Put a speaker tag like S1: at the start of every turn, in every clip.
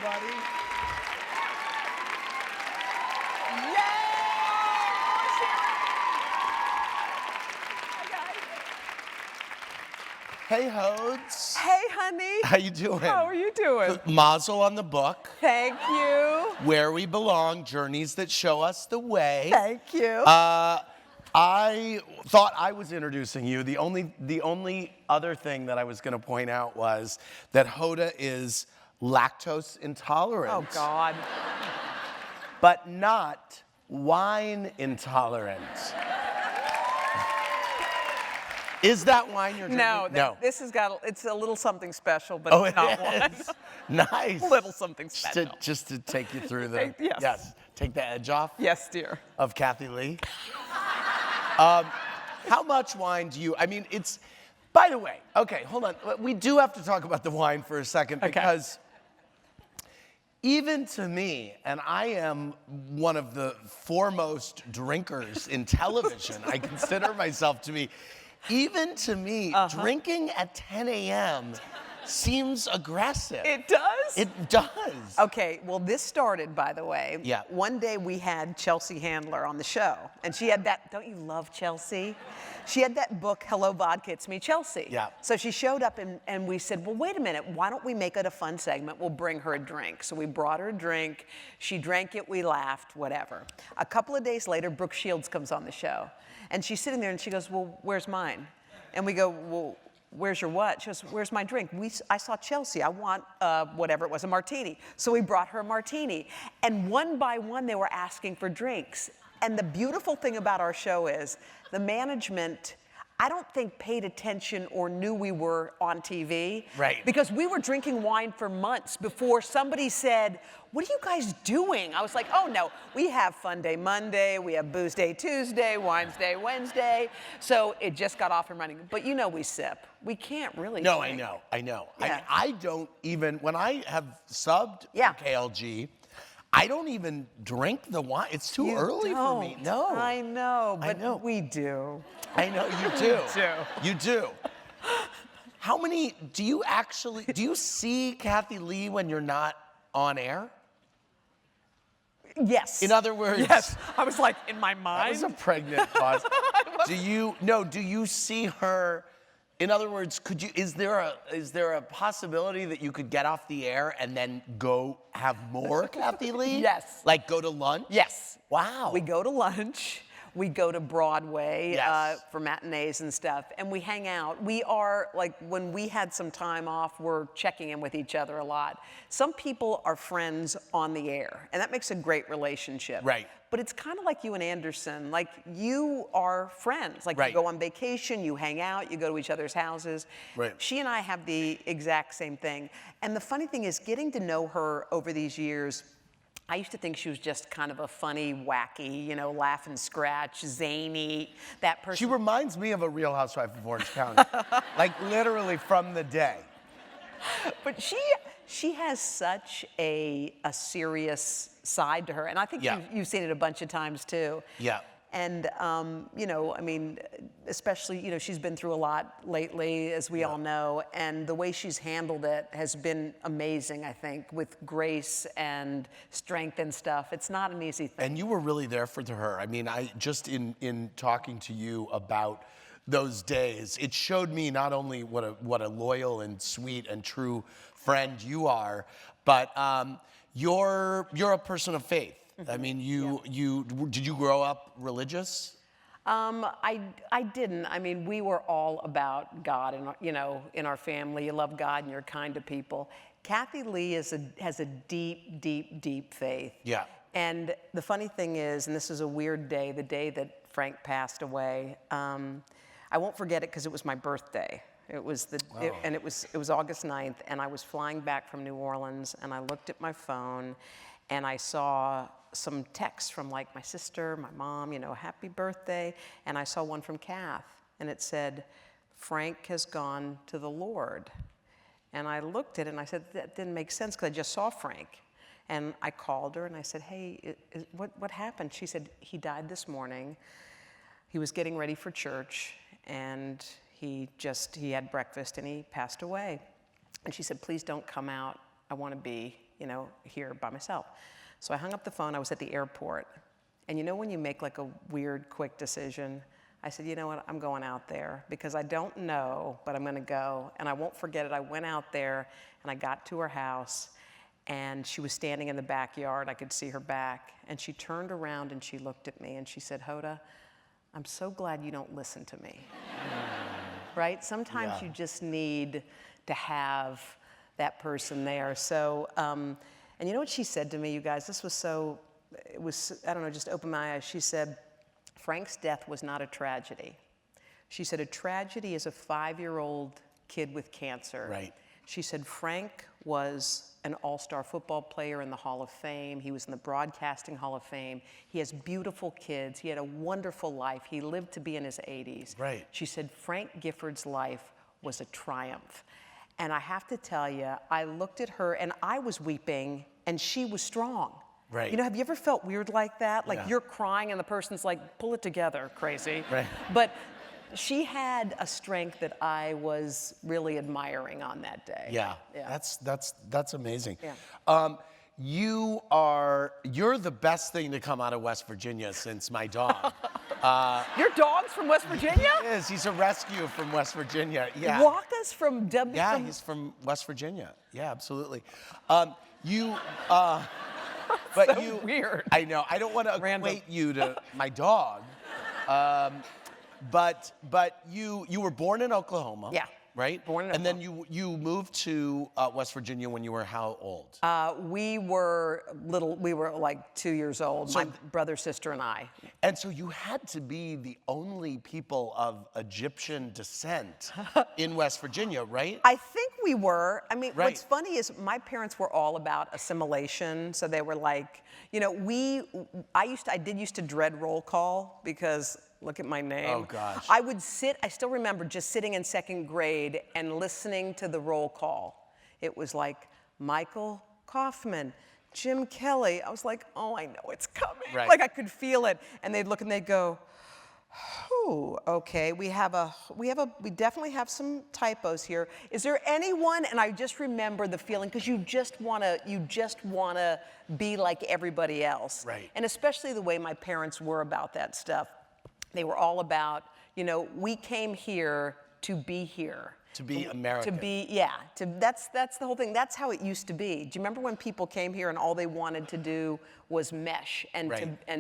S1: everybody. Hey, Hodes.
S2: Hey, honey.
S1: How you doing?
S2: How are you doing?
S1: Mazel on the book.
S2: Thank you.
S1: Where We Belong, Journeys That Show Us the Way.
S2: Thank you.
S1: I thought I was introducing you. The only other thing that I was going to point out was that Hoda is lactose intolerant.
S2: Oh, God.
S1: But not wine intolerant. Is that wine you're drinking?
S2: No. This has got, it's a little something special, but it's not one.
S1: Nice.
S2: A little something special.
S1: Just to take you through the,
S2: Yes.
S1: Take the edge off.
S2: Yes, dear.
S1: Of Kathy Lee. How much wine do you, I mean, it's, by the way, okay, hold on. We do have to talk about the wine for a second because even to me, and I am one of the foremost drinkers in television, I consider myself to be, even to me, drinking at 10 a.m. seems aggressive.
S2: It does?
S1: It does.
S2: Okay, well, this started, by the way.
S1: Yeah.
S2: One day we had Chelsea Handler on the show, and she had that, don't you love Chelsea? She had that book, Hello Vodka, It's Me, Chelsea.
S1: Yeah.
S2: So she showed up, and we said, well, wait a minute, why don't we make it a fun segment? We'll bring her a drink. So we brought her a drink. She drank it, we laughed, whatever. A couple of days later, Brooke Shields comes on the show, and she's sitting there, and she goes, well, where's mine? And we go, well, where's your what? She goes, where's my drink? I saw Chelsea. I want whatever it was, a martini. So we brought her a martini. And one by one, they were asking for drinks. And the beautiful thing about our show is the management, I don't think paid attention or knew we were on TV.
S1: Right.
S2: Because we were drinking wine for months before somebody said, what are you guys doing? I was like, oh no, we have Fun Day Monday, we have Booze Day Tuesday, Wines Day Wednesday. So it just got off and running. But you know we sip. We can't really
S1: No,
S2: drink.
S1: I know.
S2: Yeah.
S1: I don't even, when I have subbed for KLG, I don't even drink the wine. It's too early for me. No.
S2: I know, but we do.
S1: I know, you do.
S2: do.
S1: You do. How many, do you see Kathy Lee when you're not on air?
S2: Yes.
S1: In other words.
S2: Yes. I was like, in my mind.
S1: That was a pregnant pause. Do you see her, in other words, is there a possibility that you could get off the air and then go have more Kathy Lee?
S2: Yes.
S1: Like go to lunch?
S2: Yes.
S1: Wow.
S2: We go to lunch. We go to Broadway
S1: Yes.
S2: for matinees and stuff, and we hang out. We are, like, when we had some time off, we're checking in with each other a lot. Some people are friends on the air, and that makes a great relationship.
S1: Right.
S2: But it's kind of like you and Anderson. Like, you are friends. Like, you go on vacation, you hang out, you go to each other's houses.
S1: Right.
S2: She and I have the exact same thing. And the funny thing is, getting to know her over these years, I used to think she was just kind of a funny, wacky, laugh and scratch, zany, that person.
S1: She reminds me of a Real Housewife of Orange County. Like literally from the day.
S2: But she has such a serious side to her. And I think you've seen it a bunch of times too.
S1: Yeah.
S2: And, I mean, especially, she's been through a lot lately, as we all know, and the way she's handled it has been amazing, I think, with grace and strength and stuff. It's not an easy thing.
S1: And you were really there for her. I mean, just in talking to you about those days, it showed me not only what a loyal and sweet and true friend you are, but you're a person of faith. I mean, did you grow up religious?
S2: I didn't. I mean, we were all about God, and in our family, you love God and you're kind to people. Kathy Lee has a deep, deep, deep faith.
S1: Yeah.
S2: And the funny thing is, and this is a weird day, the day that Frank passed away. I won't forget it because it was my birthday. It was it was August 9th, and I was flying back from New Orleans, and I looked at my phone, and I saw some texts from like my sister, my mom, happy birthday. And I saw one from Kath, and it said, Frank has gone to the Lord. And I looked at it and I said, that didn't make sense because I just saw Frank. And I called her and I said, hey, what happened? She said, he died this morning. He was getting ready for church, and he had breakfast and he passed away. And she said, please don't come out. I want to be here by myself. So I hung up the phone. I was at the airport. And you know when you make like a weird, quick decision? I said, you know what, I'm going out there because I don't know, but I'm gonna go. And I won't forget it. I went out there and I got to her house and she was standing in the backyard. I could see her back. And she turned around and she looked at me and she said, Hoda, I'm so glad you don't listen to me. Right? Sometimes you just need to have that person there. So, and you know what she said to me, you guys? This was so, it was, I don't know, just opened my eyes. She said, Frank's death was not a tragedy. She said, a tragedy is a 5-year-old kid with cancer.
S1: Right.
S2: She said, Frank was an all-star football player in the Hall of Fame. He was in the Broadcasting Hall of Fame. He has beautiful kids. He had a wonderful life. He lived to be in his 80s.
S1: Right.
S2: She said, Frank Gifford's life was a triumph. And I have to tell you, I looked at her and I was weeping and she was strong.
S1: Right.
S2: You know, have you ever felt weird like that? Like you're crying and the person's like, pull it together, crazy.
S1: Right.
S2: But she had a strength that I was really admiring on that day.
S1: Yeah. That's amazing.
S2: Yeah.
S1: You're the best thing to come out of West Virginia since my dog.
S2: Your dog's from West Virginia?
S1: He is. He's a rescue from West Virginia. Yeah.
S2: Walk us from
S1: Yeah, he's from West Virginia. Yeah, absolutely. But
S2: so weird.
S1: I know. I don't want to equate you to my dog. But you were born in Oklahoma.
S2: Yeah.
S1: Right?
S2: Born in
S1: And then you moved to West Virginia when you were how old?
S2: We were like 2 years old, my brother, sister, and I.
S1: And so you had to be the only people of Egyptian descent in West Virginia, right?
S2: I think we were. I mean,
S1: Right.
S2: what's funny is my parents were all about assimilation. So they were like, you know, I did used to dread roll call because look at my name.
S1: Oh, gosh.
S2: I still remember just sitting in second grade and listening to the roll call. It was like Michael Kaufman, Jim Kelly. I was like, oh, I know it's coming.
S1: Right.
S2: Like I could feel it. And they'd look and they'd go, oh, okay, we definitely have some typos here. Is there anyone? And I just remember the feeling because you just wanna be like everybody else.
S1: Right.
S2: And especially the way my parents were about that stuff. They were all about, you know, we came here to be here.
S1: To be American.
S2: That's the whole thing. That's how it used to be. Do you remember when people came here and all they wanted to do was mesh and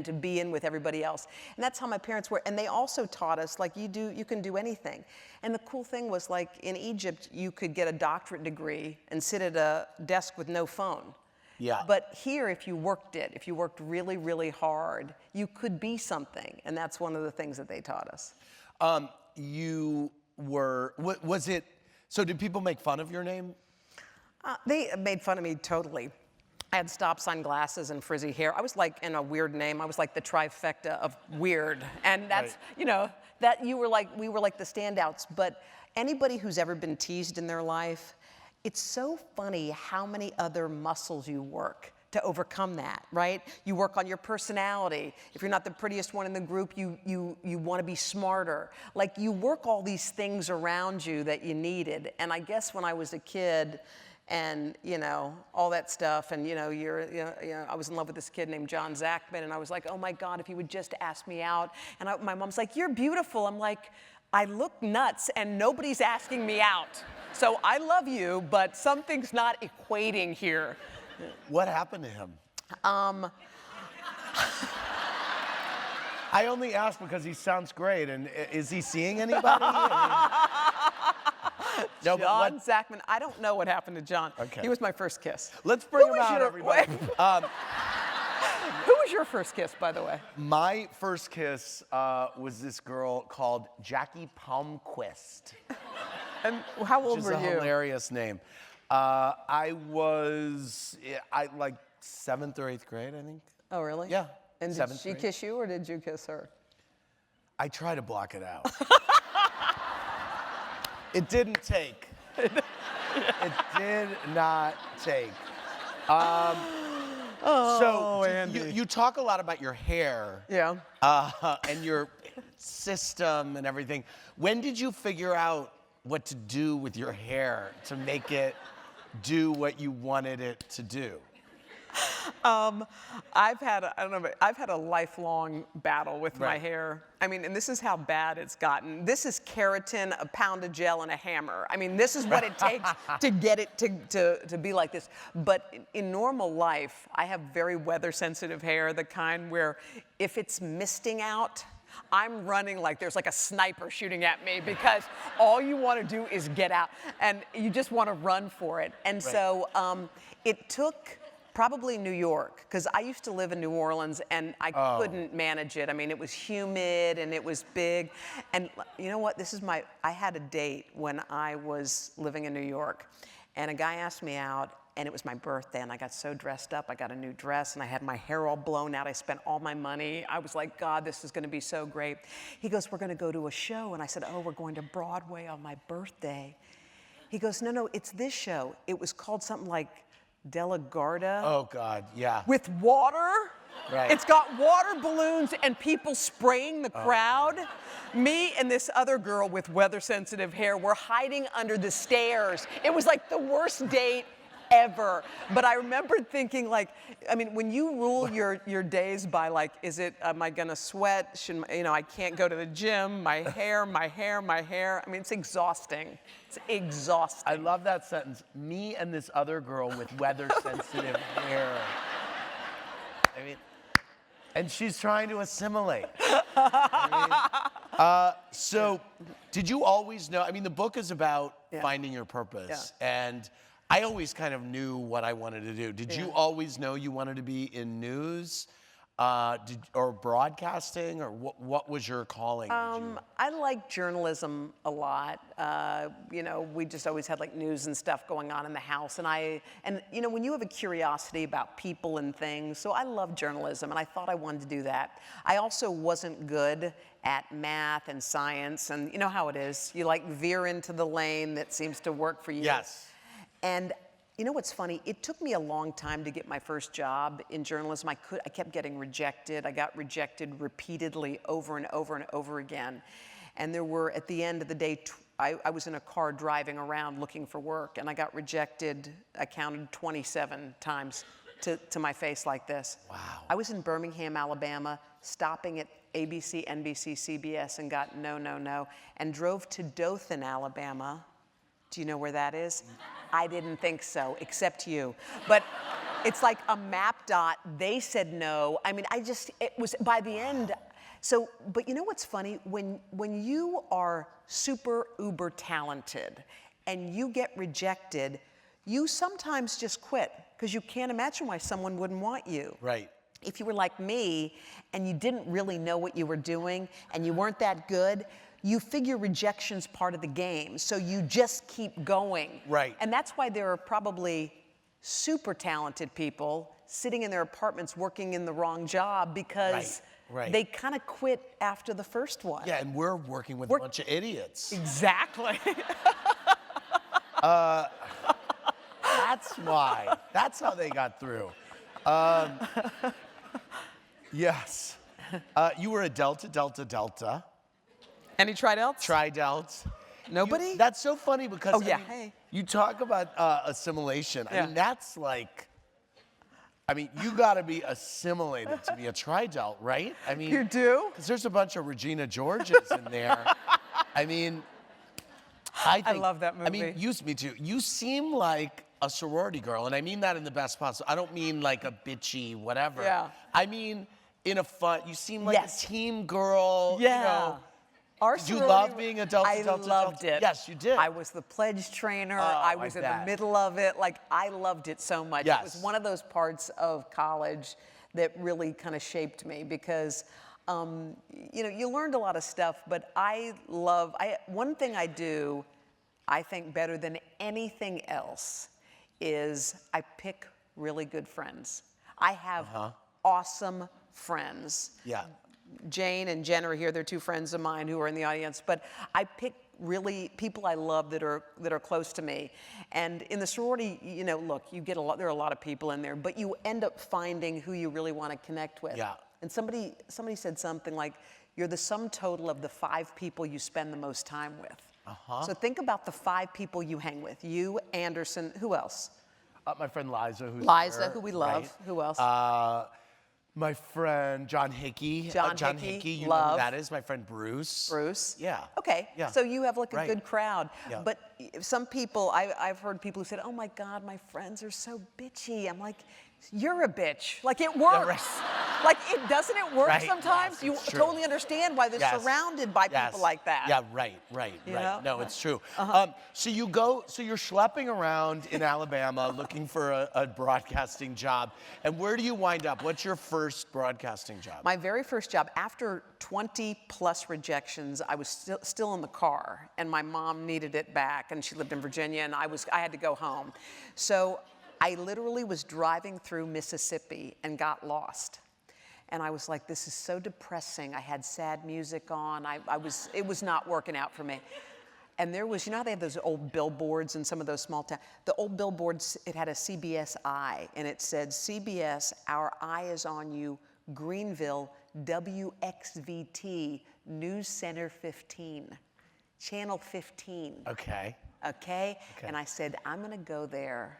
S2: to be in with everybody else? And that's how my parents were. And they also taught us, like, you can do anything. And the cool thing was, like, in Egypt, you could get a doctorate degree and sit at a desk with no phone.
S1: Yeah.
S2: But here, if you worked really, really hard, you could be something. And that's one of the things that they taught us.
S1: So did people make fun of your name?
S2: They made fun of me totally. I had stop sign glasses and frizzy hair. I was like in a weird name. I was like the trifecta of weird. And that's, you know, that we were like the standouts. But anybody who's ever been teased in their life, it's so funny how many other muscles you work to overcome that, right? You work on your personality. If you're not the prettiest one in the group, you want to be smarter. Like you work all these things around you that you needed. And I guess when I was a kid and, you know, all that stuff and, you know, I was in love with this kid named John Zachman and I was like, oh my God, if he would just ask me out. And my mom's like, you're beautiful. I'm like, I look nuts and nobody's asking me out. So I love you, but something's not equating here.
S1: What happened to him? I only ask because he sounds great. And is he seeing anybody? No,
S2: John Zachman. I don't know what happened to John.
S1: Okay.
S2: He was my first kiss.
S1: Let's bring him out, everybody.
S2: Who was your first kiss, by the way?
S1: My first kiss was this girl called Jackie Palmquist.
S2: And how old were you?
S1: Which is a hilarious name. I was like 7th or 8th grade, I think.
S2: Oh, really?
S1: Yeah.
S2: And did she kiss you or did you kiss her?
S1: I try to block it out. It didn't take. It did not take. So
S2: Andy.
S1: You talk a lot about your hair.
S2: Yeah.
S1: And your system and everything. When did you figure out what to do with your hair to make it do what you wanted it to do?
S2: I've had a lifelong battle with my hair. I mean, and this is how bad it's gotten. This is keratin, a pound of gel, and a hammer. I mean, this is what it takes to get it to be like this. But in normal life, I have very weather-sensitive hair, the kind where if it's misting out, I'm running like there's like a sniper shooting at me because all you want to do is get out, and you just want to run for it. And so it took probably New York, because I used to live in New Orleans and I couldn't manage it. I mean, it was humid and it was big. And you know what? I had a date when I was living in New York, and a guy asked me out, and it was my birthday, and I got so dressed up. I got a new dress, and I had my hair all blown out. I spent all my money. I was like, God, this is gonna be so great. He goes, we're gonna go to a show. And I said, oh, we're going to Broadway on my birthday. He goes, no, it's this show. It was called something like Della Garda.
S1: Oh, God, yeah.
S2: With water.
S1: Right.
S2: It's got water balloons and people spraying the crowd. Me and this other girl with weather-sensitive hair were hiding under the stairs. It was like the worst date ever. But I remember thinking, like, I mean, when you rule your days by, like, am I gonna sweat? I can't go to the gym, my hair. I mean, it's exhausting. It's exhausting.
S1: I love that sentence. Me and this other girl with weather-sensitive hair. I mean, and she's trying to assimilate. So, did you always know? I mean, the book is about finding your purpose, and I always kind of knew what I wanted to do. Did you always know you wanted to be in news, or broadcasting, or what was your calling?
S2: I like journalism a lot. We just always had like news and stuff going on in the house, and when you have a curiosity about people and things, so I love journalism, and I thought I wanted to do that. I also wasn't good at math and science, and you know how it is. You like veer into the lane that seems to work for you.
S1: Yes.
S2: And you know what's funny? It took me a long time to get my first job in journalism. I kept getting rejected. I got rejected repeatedly over and over and over again. And there were, at the end of the day, I was in a car driving around looking for work, and I got rejected, I counted 27 times to my face like this.
S1: Wow.
S2: I was in Birmingham, Alabama, stopping at ABC, NBC, CBS, and got no, and drove to Dothan, Alabama. Do you know where that is? I didn't think so, except you. But it's like a map dot. They said no. I mean, it was by the end. So, but you know what's funny? When you are super uber talented and you get rejected, you sometimes just quit because you can't imagine why someone wouldn't want you.
S1: Right.
S2: If you were like me and you didn't really know what you were doing and you weren't that good, you figure rejection's part of the game, so you just keep going.
S1: Right.
S2: And that's why there are probably super talented people sitting in their apartments working in the wrong job because they kind of quit after the first one.
S1: Yeah, and we're working with a bunch of idiots.
S2: Exactly.
S1: That's why. That's how they got through. Yes. You were a Delta.
S2: Any tri-delts?
S1: Tri-delts.
S2: Nobody?
S1: That's so funny because
S2: Hey.
S1: You talk about assimilation.
S2: Yeah.
S1: I mean, that's like, you got to be assimilated to be a tri-delt, right? I mean,
S2: You do?
S1: Because there's a bunch of Regina Georges in there. I
S2: love that movie.
S1: Me too. You seem like a sorority girl, and I mean that in the best possible. I don't mean like a bitchy whatever.
S2: Yeah.
S1: I mean in a fun. You seem like a team girl.
S2: Yeah.
S1: Did you love being a Delta?
S2: I loved it.
S1: Yes, you did.
S2: I was the pledge trainer. I was in the middle of it. Like, I loved it so much.
S1: Yes.
S2: It was one of those parts of college that really kind of shaped me because, you learned a lot of stuff, but one thing I do, I think better than anything else, is I pick really good friends. I have awesome friends.
S1: Yeah.
S2: Jane and Jen are here. They're two friends of mine who are in the audience. But I pick really people I love that are close to me. And in the sorority, look, you get there are a lot of people in there, but you end up finding who you really want to connect with.
S1: Yeah.
S2: And somebody said something like, you're the sum total of the 5 people you spend the most time with. So think about the 5 people you hang with. You, Anderson, who else?
S1: My friend Liza, who's
S2: Liza,
S1: here,
S2: who we love.
S1: right?
S2: Who else?
S1: My friend John Hickey.
S2: John
S1: Hickey, you
S2: love.
S1: know who that is. My friend Bruce.
S2: Bruce?
S1: Yeah.
S2: Okay,
S1: Yeah.
S2: so you have like a
S1: Right.
S2: good crowd.
S1: Yeah.
S2: But some people, I've heard people who said, oh my God, my friends are so bitchy. I'm like, you're a bitch. Like it works.
S1: right.
S2: Like doesn't it work
S1: Right,
S2: sometimes?
S1: yes,
S2: You
S1: it's true.
S2: totally understand why they're
S1: Yes.
S2: surrounded by
S1: Yes.
S2: people like that.
S1: Yeah, right.
S2: You know?
S1: No, it's true.
S2: Uh-huh.
S1: So you're schlepping around in Alabama looking for a broadcasting job. And where do you wind up? What's your first broadcasting job?
S2: My very first job, after 20 plus rejections, I was still in the car, and my mom needed it back, and she lived in Virginia, and I had to go home. So I literally was driving through Mississippi and got lost. And I was like, this is so depressing. I had sad music on. It was not working out for me. And there was, you know how they have those old billboards in some of those small towns? The old billboards, it had a CBS eye, and it said, CBS, our eye is on you, Greenville, WXVT, News Center 15, Channel 15.
S1: Okay.
S2: Okay? And I said, I'm gonna go there,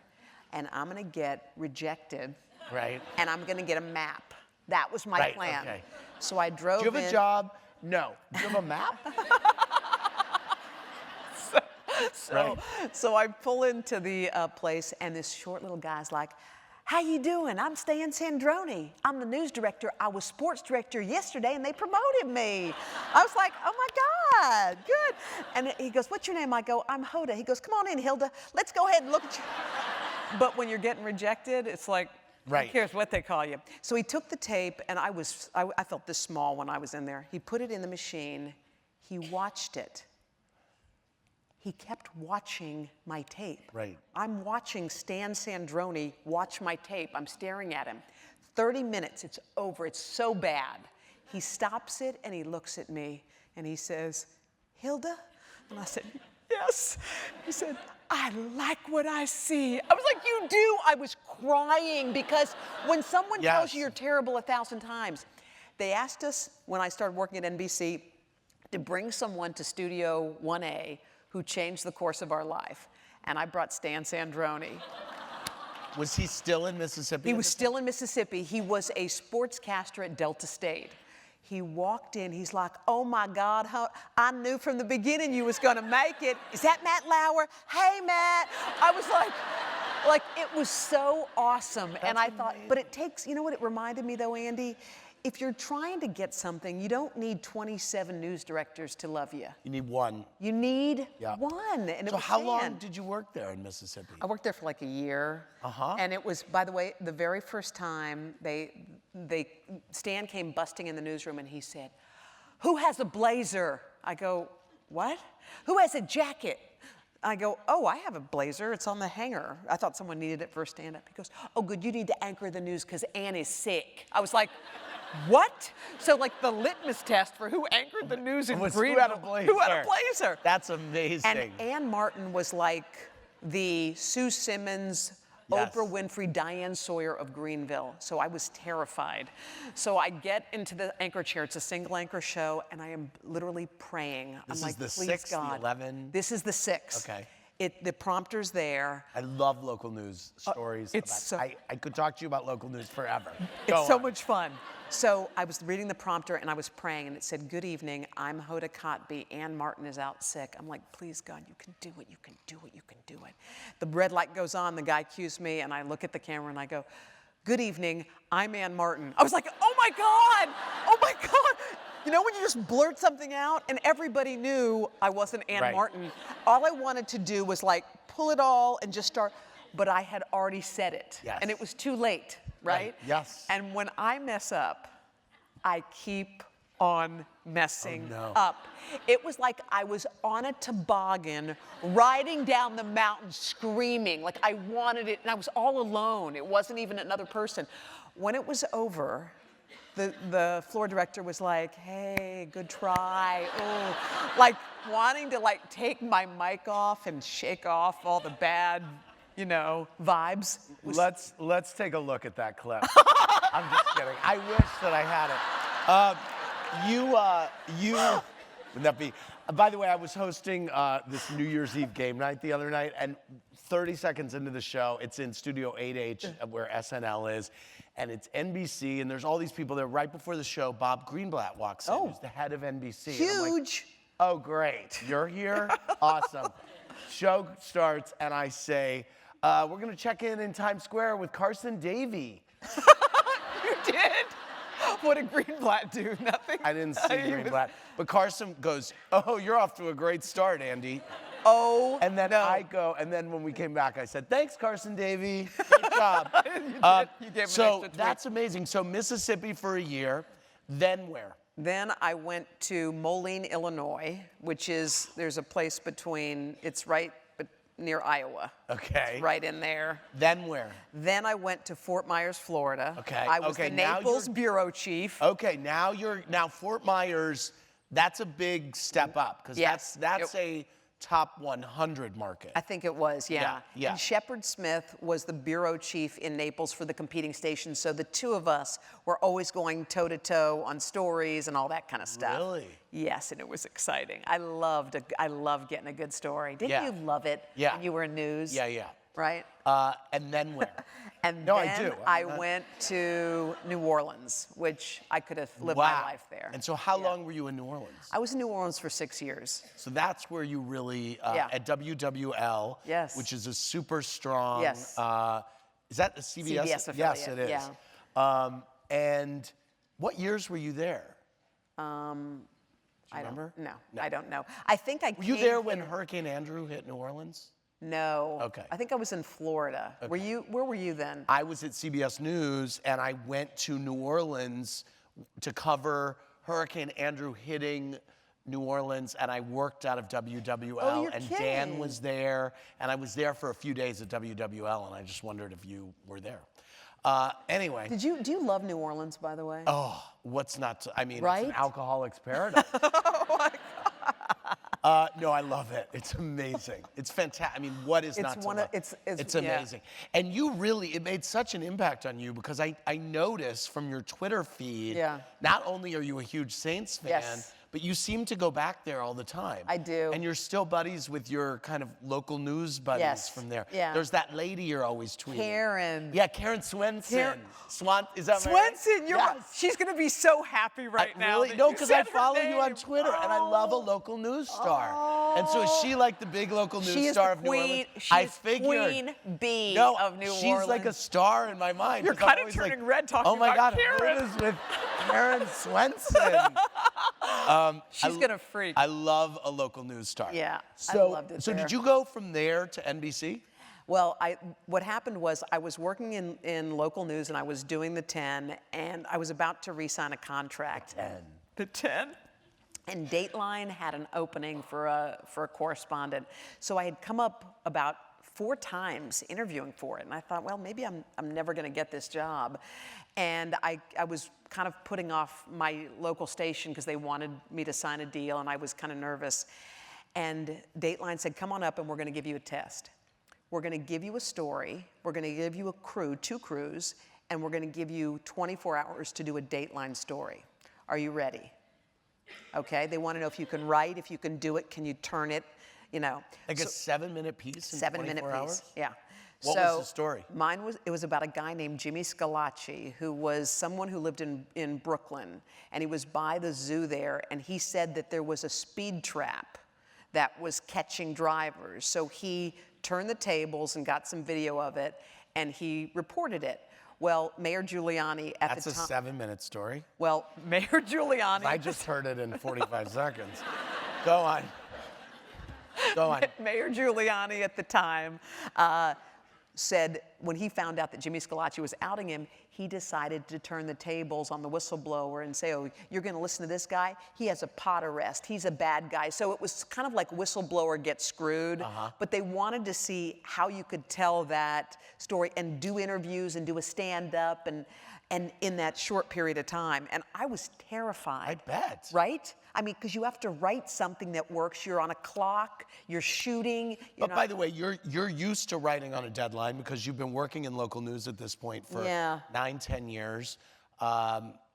S2: and I'm gonna get rejected,
S1: Right.
S2: and I'm gonna get a map. That was my plan.
S1: Okay.
S2: So I drove
S1: Do you have
S2: in.
S1: a job? No. Do you have a map?
S2: So I pull into the place, and this short little guy's like, how you doing? I'm Stan Sandroni. I'm the news director. I was sports director yesterday, and they promoted me. I was like, oh my God, good. And he goes, what's your name? I go, I'm Hoda. He goes, come on in, Hilda. Let's go ahead and look at you. But when you're getting rejected, it's like,
S1: Right.
S2: who cares what they call you? So he took the tape, and I felt this small when I was in there. He put it in the machine. He watched it. He kept watching my tape.
S1: Right.
S2: I'm watching Stan Sandroni watch my tape. I'm staring at him. 30 minutes, it's over. It's so bad. He stops it, and he looks at me, and he says, Hilda? And I said, yes. He said, I like what I see. I was like, you do? I was crying because when someone tells you you're terrible 1,000 times, they asked us when I started working at NBC to bring someone to Studio 1A who changed the course of our life. And I brought Stan Sandroni.
S1: Was he still in Mississippi?
S2: He was still in Mississippi. He was a sportscaster at Delta State. He walked in, he's like, oh my God, I knew from the beginning you was gonna make it. Is that Matt Lauer? Hey, Matt. I was like it was so awesome. And I thought, but it takes, you know what it reminded me though, Andy? If you're trying to get something, you don't need 27 news directors to love you.
S1: You need one.
S2: You need one. And
S1: So how long did you work there in Mississippi?
S2: I worked there for like a year.
S1: Uh-huh.
S2: And it was, by the way, the very first time Stan came busting in the newsroom and he said, who has a blazer? I go, what? Who has a jacket? I go, oh, I have a blazer. It's on the hanger. I thought someone needed it for a stand-up. He goes, oh, good, you need to anchor the news because Ann is sick. I was like, what? So like the litmus test for who anchored the news in Greenville.
S1: Who had a blazer?
S2: Who had a blazer?
S1: That's amazing.
S2: And Ann Martin was like the Sue Simmons, Oprah Winfrey, Diane Sawyer of Greenville. So I was terrified. So I get into the anchor chair. It's a single anchor show, and I am literally praying.
S1: This
S2: I'm
S1: is
S2: like,
S1: the
S2: please
S1: 6,
S2: God.
S1: the 11?
S2: This is the 6.
S1: Okay.
S2: The prompter's there.
S1: I love local news stories. I could talk to you about local news forever.
S2: It's so much fun. So I was reading the prompter and I was praying and it said, good evening, I'm Hoda Kotb. Ann Martin is out sick. I'm like, please God, you can do it, you can do it, you can do it. The red light goes on, the guy cues me and I look at the camera and I go, good evening, I'm Ann Martin. I was like, oh my God, oh my God. You know when you just blurt something out and everybody knew I wasn't Ann Martin. All I wanted to do was like pull it all and just start, but I had already said it.
S1: Yes.
S2: And it was too late, right?
S1: Yes.
S2: And when I mess up, I keep on messing up. It was like I was on a toboggan riding down the mountain screaming like I wanted it and I was all alone. It wasn't even another person. When it was over, the floor director was like, hey, good try. Oh, like wanting to like take my mic off and shake off all the bad, you know, vibes.
S1: Let's take a look at that clip. I'm just kidding. I wish that I had it. Wouldn't that be? By the way, I was hosting this New Year's Eve game night the other night, and 30 seconds into the show, it's in Studio 8H where SNL is, and it's NBC, and there's all these people there. Right before the show, Bob Greenblatt walks in, who's the head of NBC.
S2: Huge.
S1: And I'm like, oh, great. You're here? Awesome. Show starts, and I say, we're going to check in Times Square with Carson Daly.
S2: You did? What did Greenblatt do? Nothing?
S1: I didn't see Greenblatt. But Carson goes, oh, you're off to a great start, Andy.
S2: Oh,
S1: And then I go, and then when we came back, I said, thanks, Carson Daly. Great job.
S2: You gave him
S1: So
S2: an extra tweet.
S1: that's amazing. So Mississippi for a year, then where?
S2: Then I went to Moline, Illinois, which is, there's a place between, it's right near Iowa.
S1: Okay.
S2: It's right in there.
S1: Then where?
S2: Then I went to Fort Myers, Florida.
S1: Okay.
S2: I was the
S1: now
S2: Naples
S1: you're-
S2: bureau chief.
S1: Okay, now Fort Myers, that's a big step up, because
S2: Yes.
S1: that's a top 100 market.
S2: I think it was, yeah.
S1: Yeah.
S2: And Shepard Smith was the bureau chief in Naples for the competing stations, so the two of us were always going toe-to-toe on stories and all that kind of stuff.
S1: Really?
S2: Yes, and it was exciting. I loved getting a good story. Didn't
S1: Yeah.
S2: you love it
S1: Yeah.
S2: when you were in news?
S1: Yeah.
S2: Right?
S1: And then where?
S2: And
S1: No,
S2: then
S1: I do.
S2: I went to New Orleans, which I could have lived my life there.
S1: And so how long were you in New Orleans?
S2: I was in New Orleans for 6 years.
S1: So that's where you really,
S2: Yeah.
S1: at WWL,
S2: Yes.
S1: which is a super strong,
S2: Yes.
S1: Is that a CBS?
S2: CBS
S1: Yes,
S2: affiliate,
S1: it is.
S2: yeah.
S1: And what years were you there?
S2: I
S1: remember?
S2: don't, no, I don't know. I think I
S1: Were you there when Hurricane Andrew hit New Orleans?
S2: No.
S1: Okay.
S2: I think I was in Florida.
S1: Okay.
S2: Where were you then?
S1: I was at CBS News, and I went to New Orleans to cover Hurricane Andrew hitting New Orleans, and I worked out of WWL,
S2: Oh, you're
S1: and
S2: kidding.
S1: Dan was there, and I was there for a few days at WWL, and I just wondered if you were there. Anyway.
S2: Do you love New Orleans, by the way?
S1: Oh, what's not to, I mean,
S2: Right?
S1: it's an alcoholic's paradise.
S2: Oh my
S1: No, I love it. It's amazing. It's fantastic. I mean, what is not to love?
S2: It's
S1: It's amazing. And you really, it made such an impact on you, because I noticed from your Twitter feed,
S2: Yeah.
S1: not only are you a huge Saints fan,
S2: Yes.
S1: but you seem to go back there all the time.
S2: I do.
S1: And you're still buddies with your kind of local news buddies
S2: Yes.
S1: from there.
S2: Yeah.
S1: There's that lady you're always tweeting.
S2: Karen.
S1: Yeah, Karen Swenson. Is that right?
S2: Swenson,
S1: Yes.
S2: she's gonna be so happy right now.
S1: Really?
S2: that
S1: No,
S2: you
S1: because I
S2: said her
S1: follow you on
S2: name.
S1: Twitter, and I love a local news star. And so is she like the big local news
S2: She is
S1: star
S2: the
S1: of New Orleans?
S2: queen. She
S1: I
S2: is
S1: figured.
S2: Queen Bee
S1: No,
S2: of New
S1: she's
S2: Orleans.
S1: like a star in my mind.
S2: You're
S1: 'cause I'm
S2: kinda
S1: always
S2: turning
S1: like,
S2: red talking
S1: oh my
S2: about
S1: God,
S2: Karen."
S1: who is with Karen Swenson?
S2: She's gonna freak.
S1: I love a local news star.
S2: Yeah, I
S1: So,
S2: loved it
S1: So
S2: there.
S1: did you go from there to NBC?
S2: Well, what happened was I was working in local news, and I was doing the 10, and I was about to re-sign a contract. The 10? And Dateline had an opening for a correspondent. So I had come up about 4 times interviewing for it, and I thought, well, maybe I'm never gonna get this job. And I was kind of putting off my local station because they wanted me to sign a deal, and I was kind of nervous. And Dateline said, come on up and we're gonna give you a test. We're gonna give you a story, we're gonna give you a crew, 2 crews, and we're gonna give you 24 hours to do a Dateline story. Are you ready? Okay, they wanna know if you can write, if you can do it, can you turn it, you know.
S1: Like a 7-minute piece in
S2: 7-minute
S1: 24 hours?
S2: piece, yeah.
S1: What was the story?
S2: It was about a guy named Jimmy Scalacci, who was someone who lived in Brooklyn, and he was by the zoo there, and he said that there was a speed trap that was catching drivers. So he turned the tables and got some video of it, and he reported it. Well, Mayor Giuliani at
S1: That's
S2: the
S1: a
S2: time.
S1: 7-minute story?
S2: Well, Mayor Giuliani.
S1: I just heard it in 45 seconds. Go on. Go on.
S2: Mayor Giuliani at the time said when he found out that Jimmy Scalacci was outing him, he decided to turn the tables on the whistleblower and say, oh, you're going to listen to this guy? He has a pot arrest. He's a bad guy. So it was kind of like whistleblower gets screwed, but they wanted to see how you could tell that story and do interviews and do a stand-up and in that short period of time. And I was terrified.
S1: I bet.
S2: Right? I mean, because you have to write something that works. You're on a clock, you're shooting.
S1: But by the way, you're used to writing on a deadline because you've been working in local news at this point for
S2: Yeah.
S1: 9-10 years.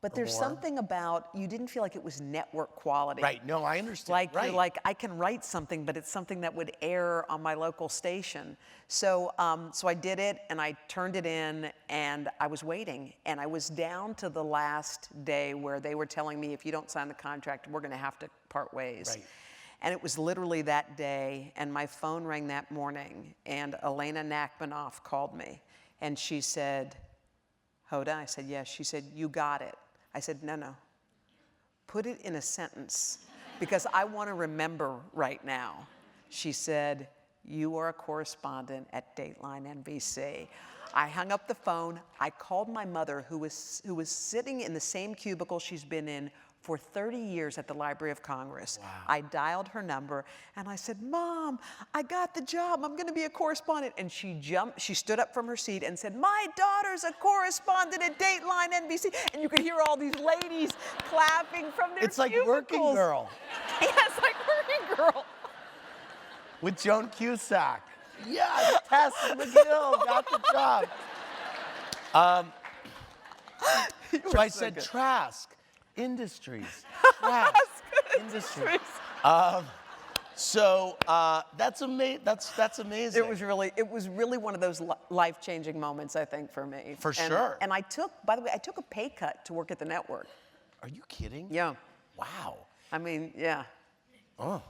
S2: But there's something about, you didn't feel like it was network quality.
S1: Right, no, I understand.
S2: Like,
S1: right.
S2: you're like, I can write something, but it's something that would air on my local station. So, so I did it, and I turned it in, and I was waiting. And I was down to the last day where they were telling me, if you don't sign the contract, we're gonna have to part ways.
S1: Right.
S2: And it was literally that day, and my phone rang that morning, and Elena Nachmanoff called me, and she said, Hoda? I said, yes. She said, you got it. I said, no. Put it in a sentence, because I want to remember right now. She said, you are a correspondent at Dateline NBC. I hung up the phone. I called my mother, who was sitting in the same cubicle she's been in for 30 years at the Library of Congress.
S1: Wow.
S2: I dialed her number, and I said, Mom, I got the job. I'm going to be a correspondent. And she stood up from her seat and said, my daughter's a correspondent at Dateline NBC. And you could hear all these ladies clapping from their
S1: It's like
S2: cubicles.
S1: Working Girl.
S2: Yes, like Working Girl.
S1: With Joan Cusack. Yes, Tess McGill got the job. So I said
S2: good.
S1: Trask Industries. Trask Industries. So that's amazing. That's amazing.
S2: It was really one of those life-changing moments, I think, for me.
S1: For sure.
S2: And I took, by the way, I took a pay cut to work at the network.
S1: Are you kidding?
S2: Yeah.
S1: Wow.
S2: I mean, yeah.
S1: Oh.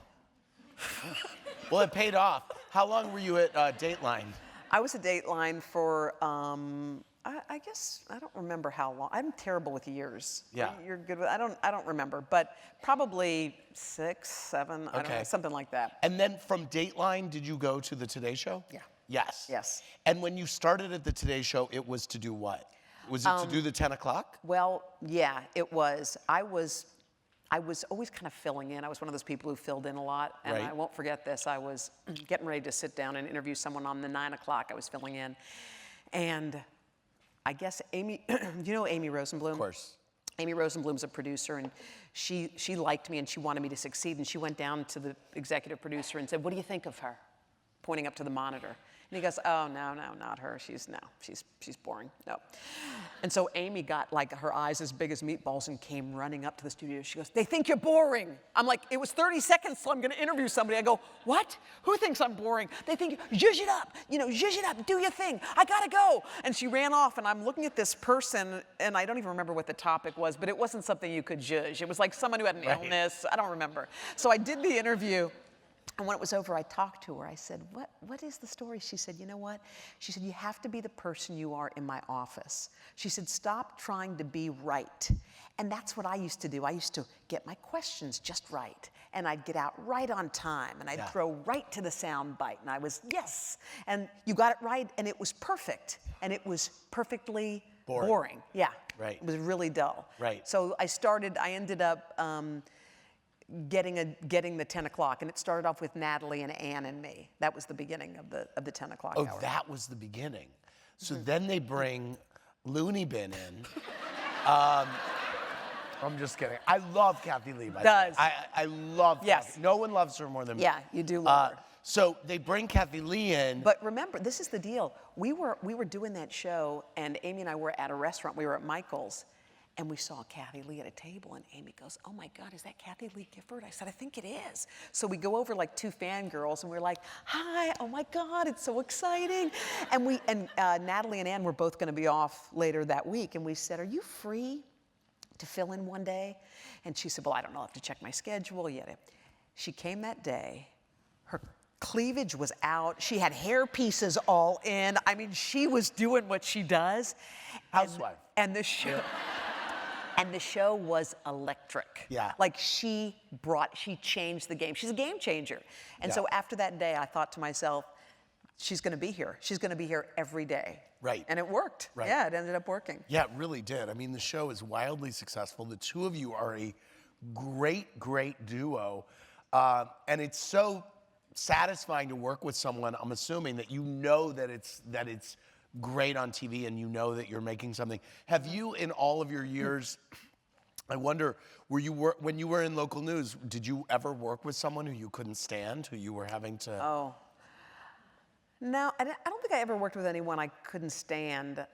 S1: Well, it paid off. How long were you at Dateline?
S2: I was at Dateline for, I guess, I don't remember how long. I'm terrible with years.
S1: Yeah.
S2: You're good with, I don't remember, but probably 6, 7, I don't know, something like that.
S1: And then from Dateline, did you go to the Today Show?
S2: Yeah.
S1: Yes.
S2: Yes.
S1: And when you started at the Today Show, it was to do what? Was it to do the 10 o'clock?
S2: Well, yeah, it was. I was always kind of filling in. I was one of those people who filled in a lot, and
S1: Right.
S2: I won't forget this. I was getting ready to sit down and interview someone on the 9 o'clock. I was filling in, and I guess Amy, you know Amy Rosenblum?
S1: Of course.
S2: Amy Rosenblum's a producer, and she liked me, and she wanted me to succeed, and she went down to the executive producer and said, what do you think of her? Pointing up to the monitor. And he goes, oh, no, not her. She's boring, no. And so Amy got like her eyes as big as meatballs and came running up to the studio. She goes, they think you're boring. I'm like, it was 30 seconds till I'm gonna interview somebody. I go, what? Who thinks I'm boring? They think, zhuzh it up, zhuzh it up, do your thing. I gotta go. And she ran off, and I'm looking at this person, and I don't even remember what the topic was, but it wasn't something you could zhuzh. It was like someone who had an illness. I don't remember. So I did the interview. And when it was over, I talked to her. I said, what is the story? She said, you know what? She said, you have to be the person you are in my office. She said, stop trying to be right. And that's what I used to do. I used to get my questions just right. And I'd get out right on time. And I'd throw right to the sound bite. And I was, yes. And you got it right. And it was perfect. And it was perfectly boring. Yeah.
S1: Right.
S2: It was really dull.
S1: Right.
S2: So I ended up getting the 10 o'clock, and it started off with Natalie and Ann and me. That was the beginning of the 10 o'clock hour.
S1: Oh, that was the beginning. So then they bring Looney Bin in. I'm just kidding. I love Kathy Lee. I love Kathy. No one loves her more than me.
S2: Yeah, you do love her.
S1: So they bring Kathy Lee in.
S2: But remember, this is the deal. We were doing that show, and Amy and I were at a restaurant. We were at Michael's. And we saw Kathy Lee at a table, and Amy goes, oh my God, is that Kathy Lee Gifford? I said, I think it is. So we go over like two fangirls, and we're like, hi, oh my God, it's so exciting. And Natalie and Ann were both gonna be off later that week, and we said, are you free to fill in one day? And she said, well, I don't know, I'll have to check my schedule yet. She came that day, her cleavage was out, she had hair pieces all in. I mean, she was doing what she does.
S1: Housewife.
S2: And the show. And the show was electric.
S1: Yeah.
S2: Like she changed the game. She's a game changer. And so after that day, I thought to myself, she's gonna be here. She's gonna be here every day.
S1: Right.
S2: And it worked.
S1: Right.
S2: Yeah, it ended up working.
S1: Yeah, it really did. I mean, the show is wildly successful. The two of you are a great, great duo. And it's so satisfying to work with someone, I'm assuming, that you know that it's great on TV and you know that you're making something. Have you, in all of your years, I wonder, when you were in local news, did you ever work with someone who you couldn't stand, who you were having to?
S2: Oh. No, I don't think I ever worked with anyone I couldn't stand.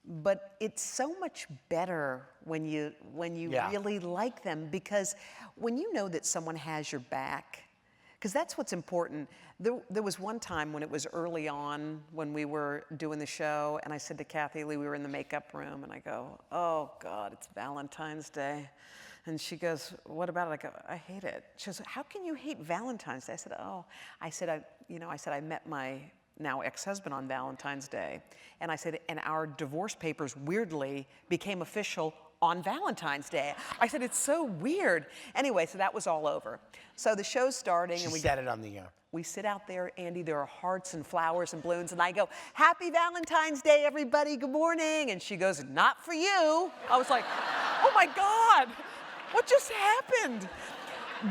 S2: But it's so much better when you really like them, because when you know that someone has your back, because that's what's important. There was one time when it was early on when we were doing the show, and I said to Kathy Lee, we were in the makeup room, and I go, "Oh God, it's Valentine's Day." And she goes, "What about it?" I go, "I hate it." She goes, "How can you hate Valentine's Day?" I said, "Oh," I said, I met my now ex-husband on Valentine's Day. And I said, and our divorce papers weirdly became official on Valentine's Day. I said, it's so weird. Anyway, so that was all over. So the show's starting, and we
S1: said it on the air.
S2: We sit out there, Andy, there are hearts and flowers and balloons, and I go, "Happy Valentine's Day, everybody, good morning." And she goes, "Not for you." I was like, oh my God, what just happened?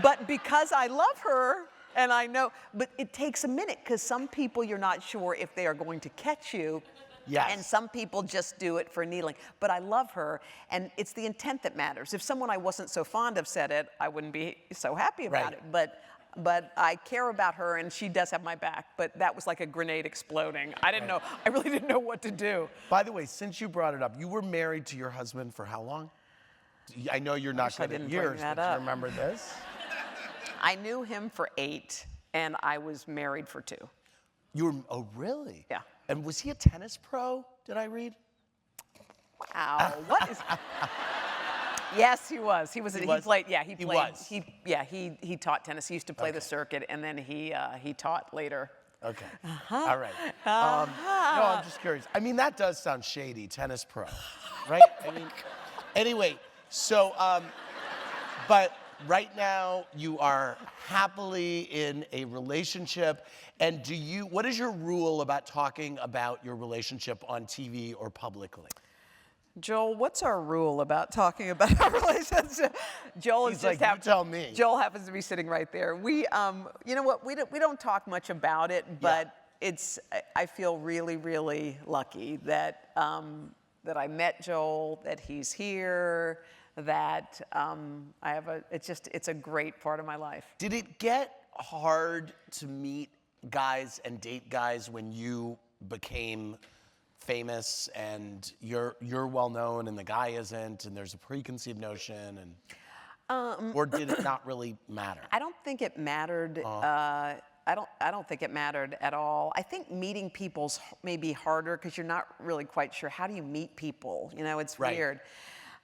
S2: But because I love her, and I know, but it takes a minute, because some people you're not sure if they are going to catch you.
S1: Yes.
S2: And some people just do it for needling. But I love her, and it's the intent that matters. If someone I wasn't so fond of said it, I wouldn't be so happy about it. But I care about her, and she does have my back. But that was like a grenade exploding. I didn't know, I really didn't know what to do.
S1: By the way, since you brought it up, you were married to your husband for how long? I know you're not good at years, but you remember this?
S2: I knew him for 8, and I was married for 2.
S1: You were, oh really?
S2: Yeah.
S1: And was he a tennis pro, did I read?
S2: Wow, what is... Yes, he was. He played. Yeah, he played.
S1: Was.
S2: He taught tennis. He used to play the circuit, and then he taught later.
S1: Okay. All right. No, I'm just curious. I mean, that does sound shady, tennis pro, right? I mean, anyway, so, but right now you are happily in a relationship, and what is your rule about talking about your relationship on TV or publicly?
S2: Joel, what's our rule about talking about our relationship? Joel
S1: He's like, you tell me.
S2: Joel happens to be sitting right there. We, you know what? We don't talk much about it, but I feel really, really lucky that that I met Joel, that he's here, that it's a great part of my life.
S1: Did it get hard to meet guys and date guys when you became famous and you're well known and the guy isn't, and there's a preconceived notion, and or did it not really matter?
S2: I don't think it mattered. I don't think it mattered at all. I think meeting people's maybe harder, because you're not really quite sure, how do you meet people? You know, it's weird.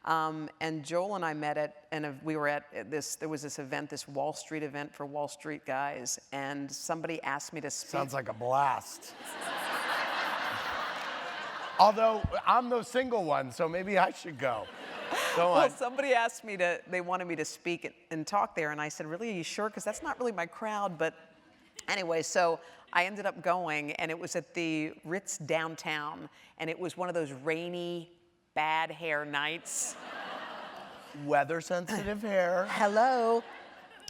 S2: And Joel and I met we were at there was this event, this Wall Street event for Wall Street guys, and somebody asked me to speak.
S1: Sounds like a blast. Although I'm the single one, so maybe I should go. Go on.
S2: Well, somebody asked me they wanted me to speak and talk there, and I said, "Really, are you sure? Because that's not really my crowd." But anyway, so I ended up going, and it was at the Ritz downtown, and it was one of those rainy, bad hair nights.
S1: Weather sensitive hair.
S2: Hello.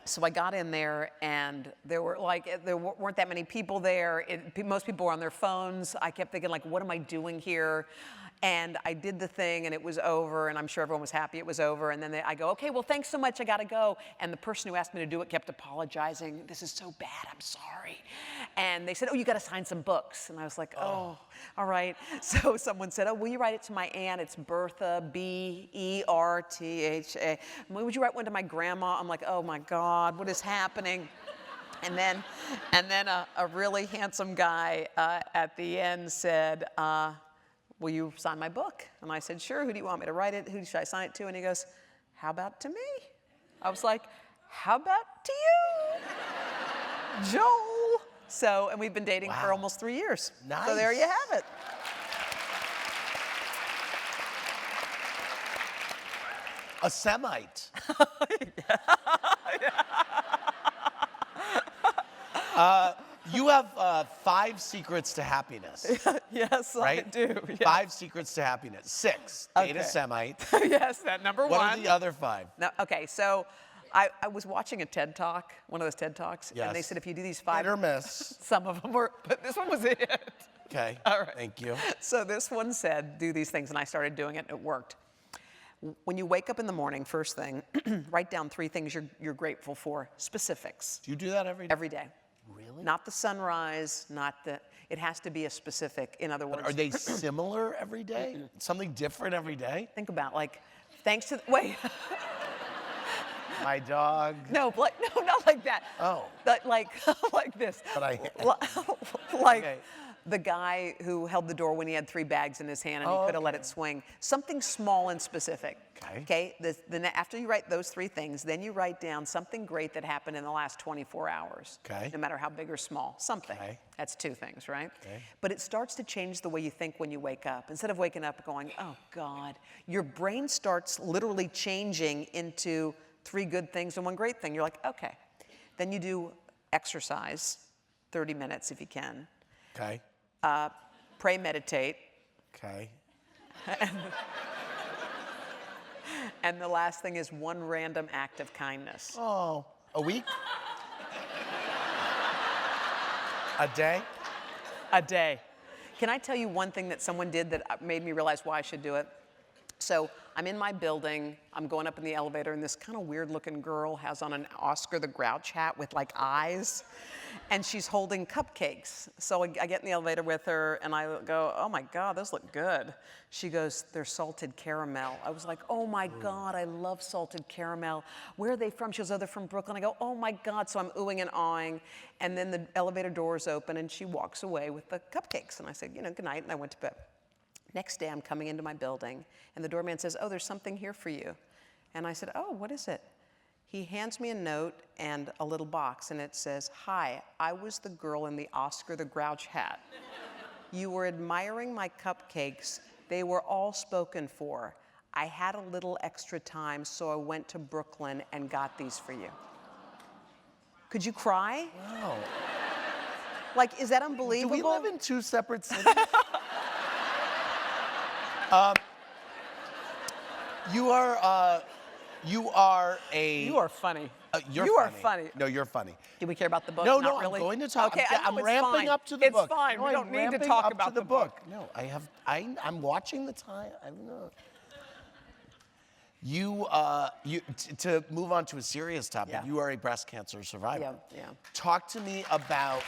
S2: So I got in there, and there weren't that many people there. Most people were on their phones. I kept thinking, like, what am I doing here? And I did the thing, and it was over, and I'm sure everyone was happy it was over. And then I go, "Okay, well, thanks so much, I gotta go." And the person who asked me to do it kept apologizing. "This is so bad, I'm sorry." And they said, "Oh, you gotta sign some books." And I was like, "Oh, all right." So someone said, "Oh, will you write it to my aunt? It's Bertha, Bertha. Would you write one to my grandma?" I'm like, "Oh my God, what is happening?" And then a really handsome guy at the end said, "Will you sign my book?" And I said, "Sure. Who do you want me to write it? Who should I sign it to?" And he goes, "How about to me?" I was like, "How about to you, Joel?" So, and we've been dating for almost 3 years.
S1: Nice.
S2: So there you have it.
S1: A Semite. You have 5 secrets to happiness.
S2: Yes,
S1: right?
S2: I do. Yes.
S1: 5 secrets to happiness. 6. Date a Semite.
S2: Yes, that number
S1: What
S2: one.
S1: are the other 5?
S2: No, okay, so I was watching a TED Talk, one of those TED Talks, and they said if you do these 5...
S1: Hit or miss.
S2: Some of them were, but this one was it.
S1: Okay,
S2: All right.
S1: Thank you.
S2: So this one said, do these things, and I started doing it, and it worked. When you wake up in the morning, first thing, write down 3 things you're grateful for, specifics.
S1: Do you do that every day?
S2: Every day.
S1: Really?
S2: Not the sunrise, not the... It has to be a specific, in other words.
S1: Are they similar every day? Something different every day?
S2: Think about, like, thanks to, wait.
S1: My dog.
S2: No, not like that.
S1: Oh.
S2: But like, like this.
S1: But
S2: Like
S1: Okay.
S2: the guy who held the door when he had 3 bags in his hand and he could have let it swing. Something small and specific.
S1: Okay.
S2: Okay. After you write those 3 things, then you write down something great that happened in the last 24 hours.
S1: Okay.
S2: No matter how big or small. Something.
S1: Okay.
S2: That's 2 things, right?
S1: Okay.
S2: But it starts to change the way you think when you wake up. Instead of waking up going, oh God, your brain starts literally changing into 3 good things and 1 great thing. You're like, okay. Then you do exercise, 30 minutes if you can.
S1: Okay.
S2: Pray, meditate.
S1: Okay.
S2: And the last thing is 1 random act of kindness.
S1: Oh, a week? A day?
S2: A day. Can I tell you one thing that someone did that made me realize why I should do it? So I'm in my building, I'm going up in the elevator, and this kind of weird looking girl has on an Oscar the Grouch hat with like eyes, and she's holding cupcakes. So I get in the elevator with her, and I go, oh my God, those look good. She goes, they're salted caramel. I was like, oh my God, I love salted caramel. Where are they from? She goes, oh, they're from Brooklyn. I go, oh my God. So I'm oohing and awing, and then the elevator doors open, and she walks away with the cupcakes. And I said, good night, and I went to bed. Next day, I'm coming into my building, and the doorman says, oh, there's something here for you. And I said, oh, what is it? He hands me a note and a little box, and it says, hi, I was the girl in the Oscar the Grouch hat. You were admiring my cupcakes. They were all spoken for. I had a little extra time, so I went to Brooklyn and got these for you. Could you cry?
S1: Wow.
S2: Like, is that unbelievable?
S1: Do we live in 2 separate cities? You are a.
S2: You are funny.
S1: You're
S2: you
S1: funny.
S2: are funny.
S1: No, you're funny.
S2: Do we care about the book?
S1: No,
S2: Not
S1: no,
S2: really?
S1: I'm going to talk.
S2: Okay,
S1: I'm
S2: it's
S1: ramping
S2: fine.
S1: up to the book.
S2: It's fine.
S1: No,
S2: we
S1: I'm
S2: don't need to
S1: ramping
S2: talk
S1: up
S2: about
S1: to the
S2: book.
S1: No, I'm watching the time. I don't know. To move on to a serious topic,
S2: Yeah.
S1: you are a breast cancer survivor.
S2: Yeah, yeah.
S1: Talk to me about.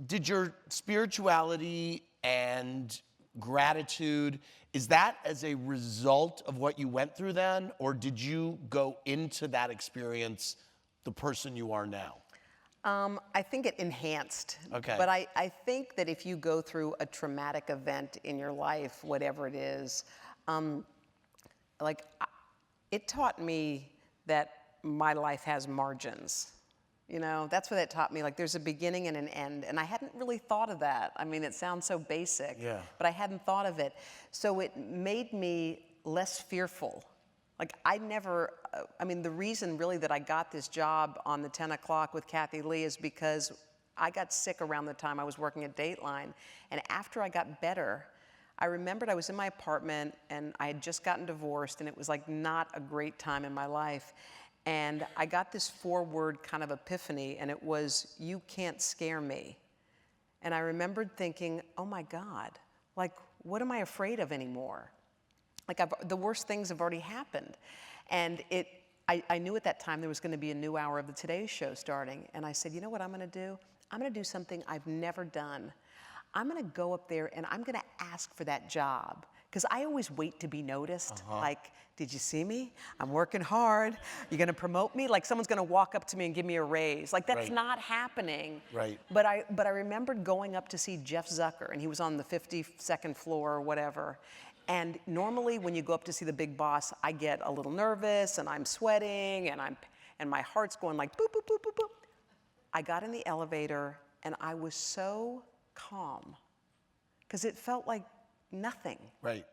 S1: Did your spirituality and gratitude, is that as a result of what you went through then, or did you go into that experience the person you are now?
S2: I think it enhanced.
S1: Okay.
S2: But I think that if you go through a traumatic event in your life, whatever it is, it taught me that my life has margins. That's what it taught me. Like, there's a beginning and an end. And I hadn't really thought of that. I mean, it sounds so basic.
S1: Yeah.
S2: But I hadn't thought of it. So it made me less fearful. Like, the reason really that I got this job on the 10 o'clock with Kathy Lee is because I got sick around the time I was working at Dateline. And after I got better, I remembered I was in my apartment and I had just gotten divorced, and it was like not a great time in my life. And I got this 4-word kind of epiphany, and it was, you can't scare me. And I remembered thinking, oh my God, like, what am I afraid of anymore? Like, the worst things have already happened. And I knew at that time there was going to be a new hour of the Today Show starting. And I said, you know what I'm going to do? I'm going to do something I've never done. I'm going to go up there and I'm going to ask for that job. Because I always wait to be noticed. Like, did you see me? I'm working hard. You're going to promote me? Like, someone's going to walk up to me and give me a raise. Like, that's not happening.
S1: Right.
S2: But I remembered going up to see Jeff Zucker, and he was on the 52nd floor or whatever. And normally when you go up to see the big boss, I get a little nervous and I'm sweating and my heart's going like boop, boop, boop, boop, boop. I got in the elevator and I was so calm because it felt like nothing.
S1: Right.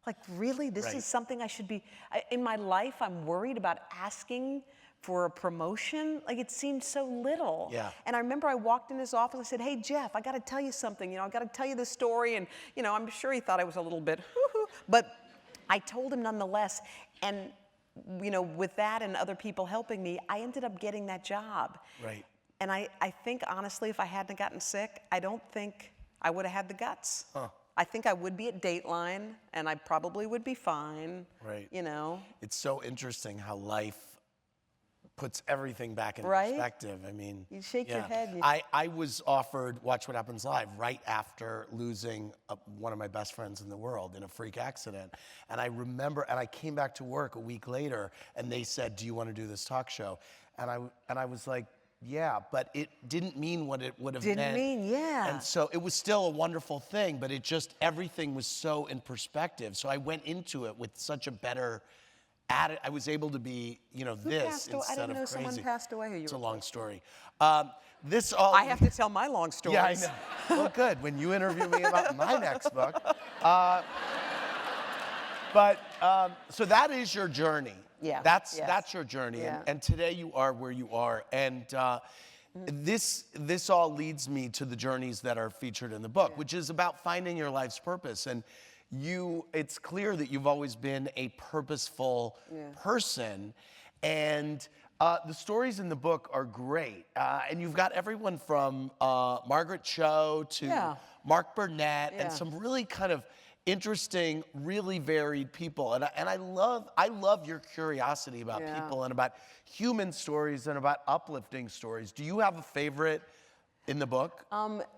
S2: Like, really, this is something I should be, in my life, I'm worried about asking for a promotion. Like, it seemed so little.
S1: Yeah.
S2: And I remember I walked in his office, I said, hey, Jeff, I gotta tell you something, I gotta tell you this story. And, I'm sure he thought I was a little bit, but I told him nonetheless. And, with that and other people helping me, I ended up getting that job.
S1: Right.
S2: And I think, honestly, if I hadn't gotten sick, I don't think I would have had the guts.
S1: Huh.
S2: I think I would be at Dateline, and I probably would be fine.
S1: Right.
S2: It's
S1: so interesting how life puts everything back in
S2: Right?
S1: perspective. I mean,
S2: You shake your head and you-
S1: I was offered Watch What Happens Live right after losing one of my best friends in the world in a freak accident. And I remember, and I came back to work a week later, and they said, "Do you want to do this talk show?" And I was like, "Yeah," but it didn't mean what it would have meant.
S2: Didn't mean, yeah.
S1: And so it was still a wonderful thing, but it just, everything was so in perspective. So I went into it with such a better I was able to be, this
S2: passed away?
S1: instead
S2: I didn't
S1: of
S2: know
S1: crazy.
S2: someone passed away who you
S1: It's a
S2: were
S1: long
S2: close
S1: story. This all.
S2: I have to tell my long stories.
S1: Yeah, I know. Well, good. When you interview me about my next book. So that is your journey.
S2: Yeah.
S1: That's your journey.
S2: Yeah.
S1: And today you are where you are. And this all leads me to the journeys that are featured in the book, which is about finding your life's purpose. And it's clear that you've always been a purposeful person. And the stories in the book are great. And you've got everyone from Margaret Cho to Mark Burnett and some really kind of interesting, really varied people. And I love your curiosity about people and about human stories and about uplifting stories. Do you have a favorite in the book?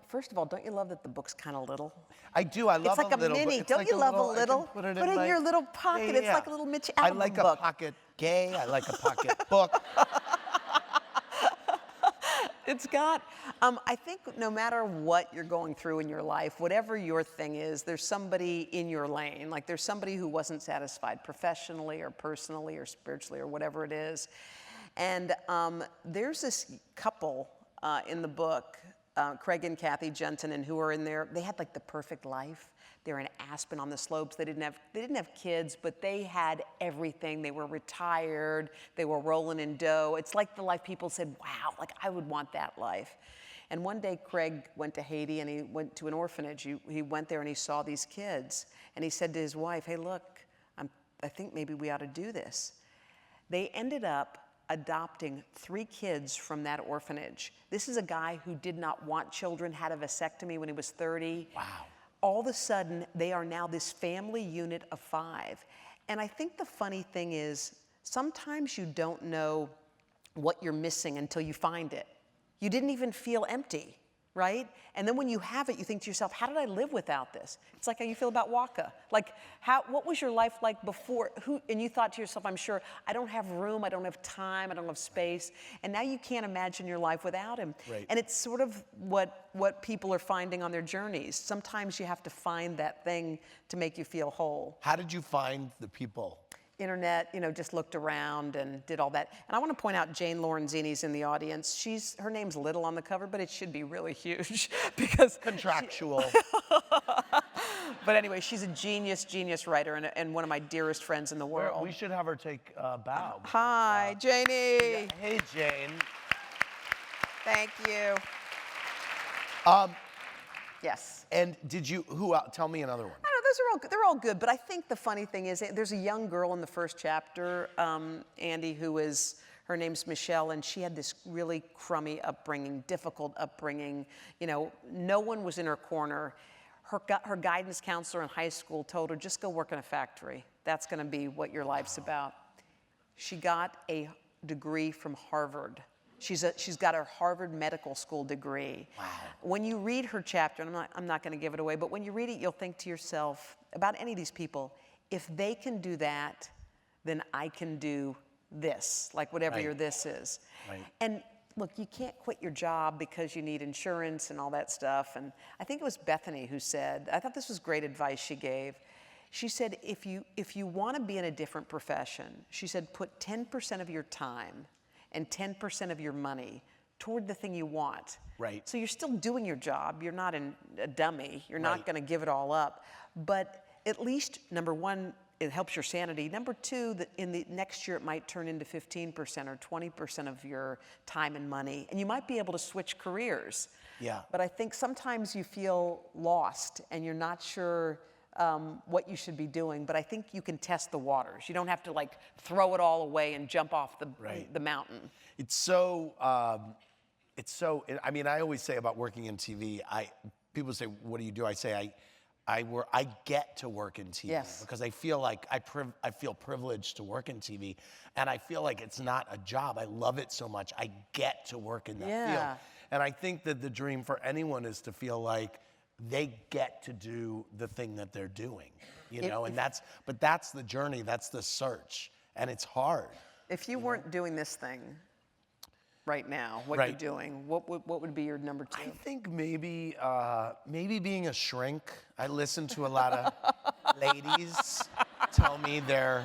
S2: First of all, don't you love that the book's kind of little?
S1: I do. I love
S2: It's like
S1: a little.
S2: mini.
S1: It's
S2: Don't
S1: like
S2: you love a
S1: I can
S2: little?
S1: Put it
S2: in
S1: my,
S2: your little pocket. It's like a little Mitch
S1: I
S2: Albom
S1: like
S2: book.
S1: a pocket gay. I like a pocket book.
S2: It's got, I think no matter what you're going through in your life, whatever your thing is, there's somebody in your lane. Like there's somebody who wasn't satisfied professionally or personally or spiritually or whatever it is. And there's this couple in the book, Craig and Kathy Jensen, and who are in there. They had like the perfect life. They're in Aspen on the slopes. They didn't have kids, but they had everything. They were retired. They were rolling in dough. It's like the life people said, wow, like I would want that life. And one day Craig went to Haiti and he went to an orphanage. He went there and he saw these kids. And he said to his wife, hey, look, I think maybe we ought to do this. They ended up adopting 3 kids from that orphanage. This is a guy who did not want children, had a vasectomy when he was 30.
S1: Wow.
S2: All of a sudden, they are now this family unit of 5. And I think the funny thing is, sometimes you don't know what you're missing until you find it. You didn't even feel empty, right? And then when you have it, you think to yourself, how did I live without this? It's like how you feel about Waka. Like, what was your life like before? And you thought to yourself, I'm sure, I don't have room, I don't have time, I don't have space. And now you can't imagine your life without him.
S1: Right.
S2: And it's sort of what people are finding on their journeys. Sometimes you have to find that thing to make you feel whole.
S1: How did you find the people?
S2: Internet, just looked around and did all that. And I want to point out Jane Lorenzini's in the audience. Her name's little on the cover, but it should be really huge because
S1: Contractual.
S2: But anyway, she's a genius writer and one of my dearest friends in the world.
S1: We should have her take a bow.
S2: Hi, Janie.
S1: Hey, Jane.
S2: Thank you. Yes.
S1: And tell me another one.
S2: I know, they're all good, but I think the funny thing is there's a young girl in the first chapter, Andy, her name's Michelle, and she had this really crummy upbringing, difficult upbringing. No one was in her corner. Her guidance counselor in high school told her, just go work in a factory. That's gonna be what your life's about. She got a degree from Harvard. She's got her Harvard Medical School degree.
S1: Wow.
S2: When you read her chapter, and I'm not going to give it away, but when you read it, you'll think to yourself about any of these people, if they can do that, then I can do this, like whatever your this is.
S1: Right.
S2: And look, you can't quit your job because you need insurance and all that stuff. And I think it was Bethany who said, I thought this was great advice she gave. She said, if you want to be in a different profession, she said, put 10% of your time and 10% of your money toward the thing you want.
S1: Right.
S2: So you're still doing your job. You're not a dummy. You're not going to give it all up. But at least, number one, it helps your sanity. Number two, that in the next year it might turn into 15% or 20% of your time and money. And you might be able to switch careers.
S1: Yeah.
S2: But I think sometimes you feel lost and you're not sure what you should be doing, but I think you can test the waters. You don't have to like throw it all away and jump off the mountain.
S1: It's so, I mean, I always say about working in TV, people say, what do you do? I say, I get to work in TV
S2: Yes.
S1: because I feel like I feel privileged to work in TV, and I feel like it's not a job. I love it so much. I get to work in that field,
S2: Yeah.
S1: and I think that the dream for anyone is to feel like they get to do the thing that they're doing, you know. And that's the journey. That's the search, and it's hard.
S2: If you weren't doing this thing right now, what
S1: Right.
S2: you're doing, what would be your number 2?
S1: I think maybe being a shrink. I listen to a lot of ladies tell me they're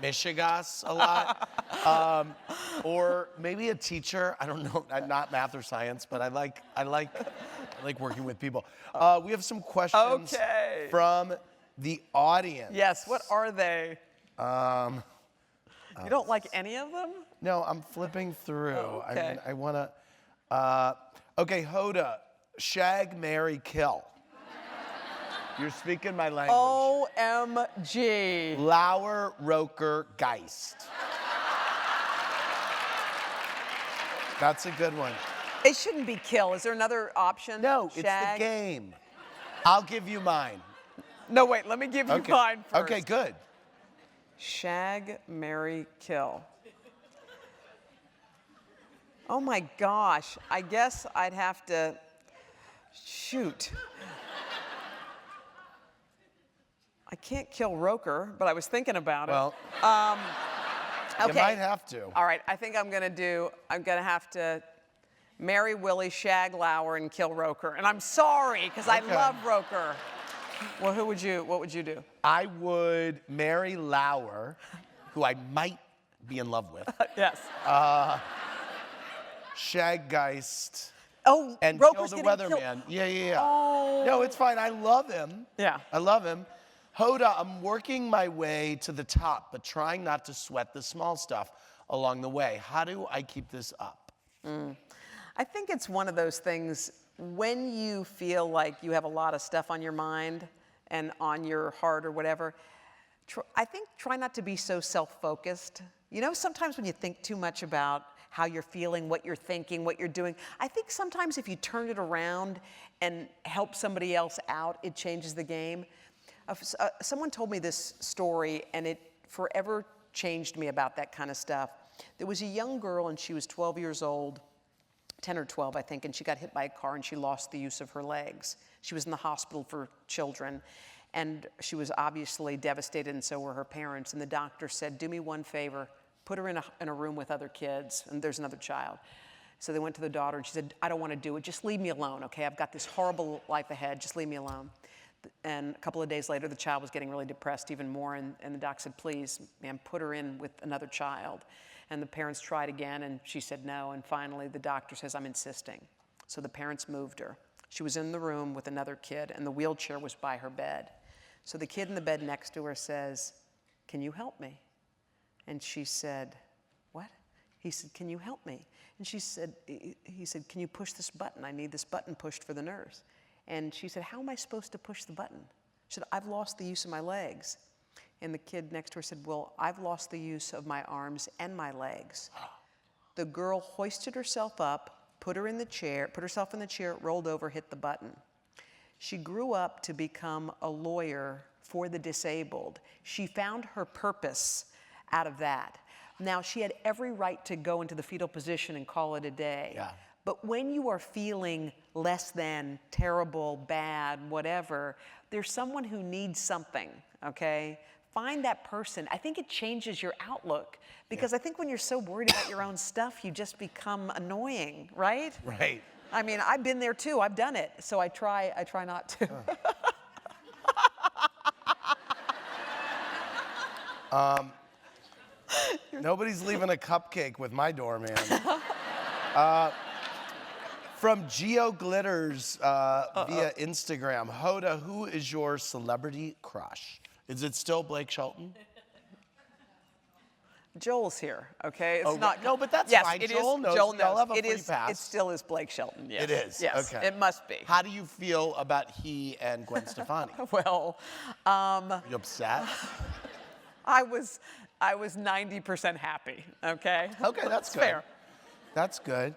S1: mishigas a lot, or maybe a teacher. I don't know, not math or science, but I like working with people. We have some questions from the audience.
S2: Yes, what are they? You don't like any of them?
S1: No, I'm flipping through.
S2: Oh, okay.
S1: I mean, I want to. Okay, Hoda, shag, marry, kill. You're speaking my language.
S2: OMG.
S1: Lauer, Roker, Geist. That's a good one.
S2: It shouldn't be kill. Is there another option?
S1: No, it's the
S2: Shag?
S1: game. I'll give you mine.
S2: No, wait, let me give you mine first.
S1: Okay, good.
S2: Shag, marry, kill. Oh my gosh, I guess I'd have to, shoot. I can't kill Roker, but I was thinking about it.
S1: Well,
S2: Okay.
S1: you might have to.
S2: All right, I think I'm gonna have to marry Willie, shag Lauer, and kill Roker. And I'm sorry, because I
S1: Okay.
S2: love Roker. Well, what would you do?
S1: I would marry Lauer, who I might be in love with.
S2: Yes.
S1: Shag Geist.
S2: Oh,
S1: And
S2: Roker's
S1: kill the
S2: getting
S1: weatherman.
S2: killed.
S1: Yeah.
S2: Oh.
S1: No, it's fine. I love him.
S2: Yeah.
S1: I love him. Hoda, I'm working my way to the top, but trying not to sweat the small stuff along the way. How do I keep this up?
S2: I think it's one of those things when you feel like you have a lot of stuff on your mind and on your heart or whatever, I think try not to be so self-focused. You know, sometimes when you think too much about how you're feeling, what you're thinking, what you're doing, I think sometimes if you turn it around and help somebody else out, it changes the game. Someone told me this story and it forever changed me about that kind of stuff. There was a young girl and she was 12 years old, 10 or 12, I think, and she got hit by a car and she lost the use of her legs. She was in the hospital for children, and she was obviously devastated, and so were her parents. And the doctor said, do me one favor, put her in a room with other kids, and there's another child. So they went to the daughter, and she said, I don't want to do it. Just leave me alone, okay? I've got this horrible life ahead. Just leave me alone. And a couple of days later, the child was getting really depressed even more, and the doc said, please, ma'am, put her in with another child. And the parents tried again, and she said no. And finally, the doctor says, I'm insisting. So the parents moved her. She was in the room with another kid, and the wheelchair was by her bed. So the kid in the bed next to her says, can you help me? And she said, what? He said, can you help me? And he said, can you push this button? I need this button pushed for the nurse. And she said, how am I supposed to push the button? She said, I've lost the use of my legs. And the kid next to her said, well, I've lost the use of my arms and my legs. The girl hoisted herself up, put herself in the chair, rolled over, hit the button. She grew up to become a lawyer for the disabled. She found her purpose out of that. Now, she had every right to go into the fetal position and call it a day.
S1: Yeah.
S2: But when you are feeling less than, terrible, bad, whatever, there's someone who needs something, okay? Find that person. I think it changes your outlook because I think when you're so worried about your own stuff, you just become annoying, right?
S1: Right.
S2: I mean, I've been there too. I've done it. So I try not to.
S1: Nobody's leaving a cupcake with my doorman. From Geo Glitters via Instagram, Hoda, who is your celebrity crush? Is it still Blake Shelton?
S2: Joel's here, okay? It's
S1: Oh,
S2: not.
S1: no, but that's
S2: yes,
S1: fine.
S2: It
S1: Joel
S2: is,
S1: knows.
S2: Joel
S1: We all
S2: knows.
S1: have a
S2: It
S1: free
S2: is.
S1: pass.
S2: It still is Blake Shelton. Yes.
S1: It is.
S2: Yes.
S1: Okay.
S2: It must be.
S1: How do you feel about he and Gwen Stefani?
S2: Well,
S1: Are you upset?
S2: I was 90% happy. Okay.
S1: Okay, that's good.
S2: fair.
S1: That's good.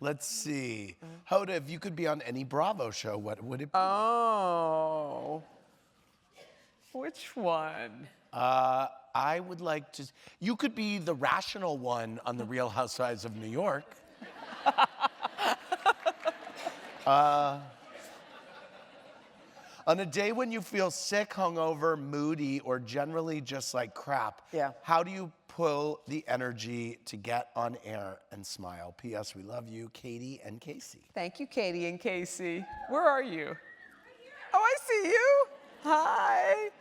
S1: Let's see. Hoda, if you could be on any Bravo show, what would it be?
S2: Oh. Which one?
S1: I would like to. You could be the rational one on the Real Housewives of New York. On a day when you feel sick, hungover, moody, or generally just like crap, how do you pull the energy to get on air and smile? P.S. We love you, Katie and Casey.
S2: Thank you, Katie and Casey. Where are you? Oh, I see you. Hi.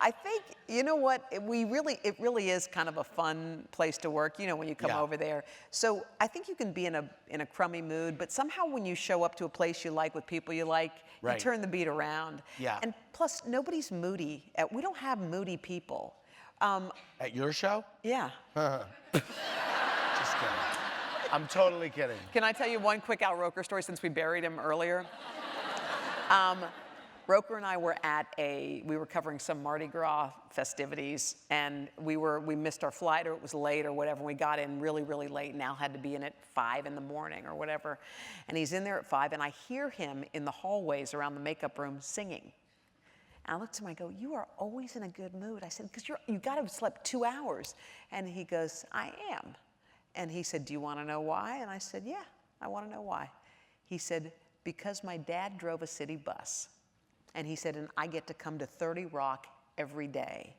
S2: I think, you know what, it really is kind of a fun place to work, you know, when you come over there. So I think you can be in a crummy mood, but somehow when you show up to a place you like with people you like, you turn the beat around.
S1: Yeah.
S2: And plus, nobody's moody. We don't have moody people.
S1: At your show?
S2: Yeah.
S1: Just kidding. I'm totally kidding.
S2: Can I tell you one quick Al Roker story since we buried him earlier? Roker and I were we were covering some Mardi Gras festivities, and we missed our flight, or it was late or whatever. We got in really, really late, and Al had to be in at 5 in the morning or whatever. And he's in there at 5, and I hear him in the hallways around the makeup room singing. And I looked at him, I go, you are always in a good mood. I said, because you got to have slept 2 hours. And he goes, I am. And he said, do you want to know why? And I said, yeah, I want to know why. He said, because my dad drove a city bus. And he said, and I get to come to 30 Rock every day.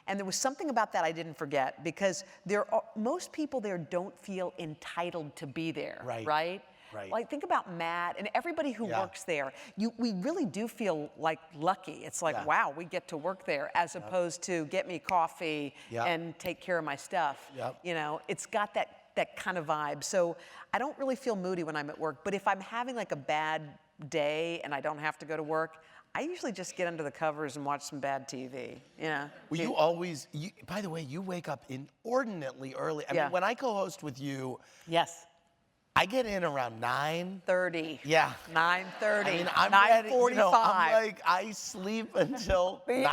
S2: And there was something about that I didn't forget, because most people there don't feel entitled to be there, right? Like, think about Matt and everybody who works there. We really do feel like lucky. It's like, wow, we get to work there, as opposed to get me coffee and take care of my stuff. You know, it's got that kind of vibe. So I don't really feel moody when I'm at work, but if I'm having like a bad day and I don't have to go to work, I usually just get under the covers and watch some bad TV, you know?
S1: Well, by the way, you wake up inordinately early. I mean, when I co-host with you, I get in around 9:30. Yeah.
S2: 9:30.
S1: I mean, I'm
S2: 9:45.
S1: ready, you know, I'm like, I sleep until 9,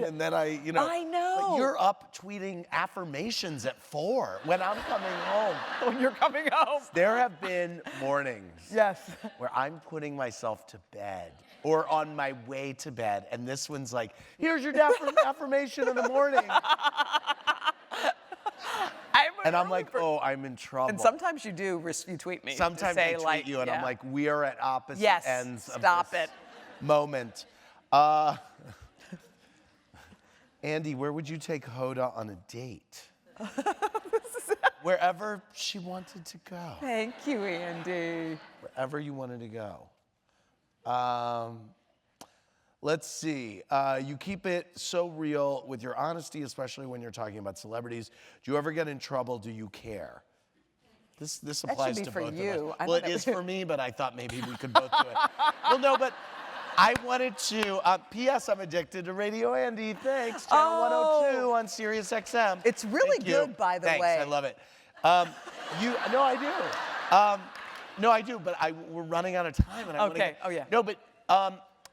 S1: and then I know. But you're up tweeting affirmations at 4 when I'm coming home.
S2: When you're coming home.
S1: There have been mornings where I'm putting myself to bed or on my way to bed, and this one's like, here's your affirmation of the morning. And I'm like, oh, I'm in trouble.
S2: And sometimes you do, you tweet me.
S1: Sometimes I tweet you, and I'm like, we are at opposite ends of this moment. Andy, where would you take Hoda on a date? Wherever she wanted to go.
S2: Thank you, Andy.
S1: Wherever you wanted to go. Let's see. You keep it so real with your honesty, especially when you're talking about celebrities. Do you ever get in trouble? Do you care? This applies to both of us.
S2: That should be for you.
S1: Well, it is for me, but I thought maybe we could both do it. Well, no, but I wanted to. P.S. I'm addicted to Radio Andy. Thanks. Channel 102 on Sirius XM.
S2: It's really good, by the way.
S1: Thanks. I love it. No, I do. No, I do. But we're running out of time, and I want to.
S2: Oh yeah.
S1: No,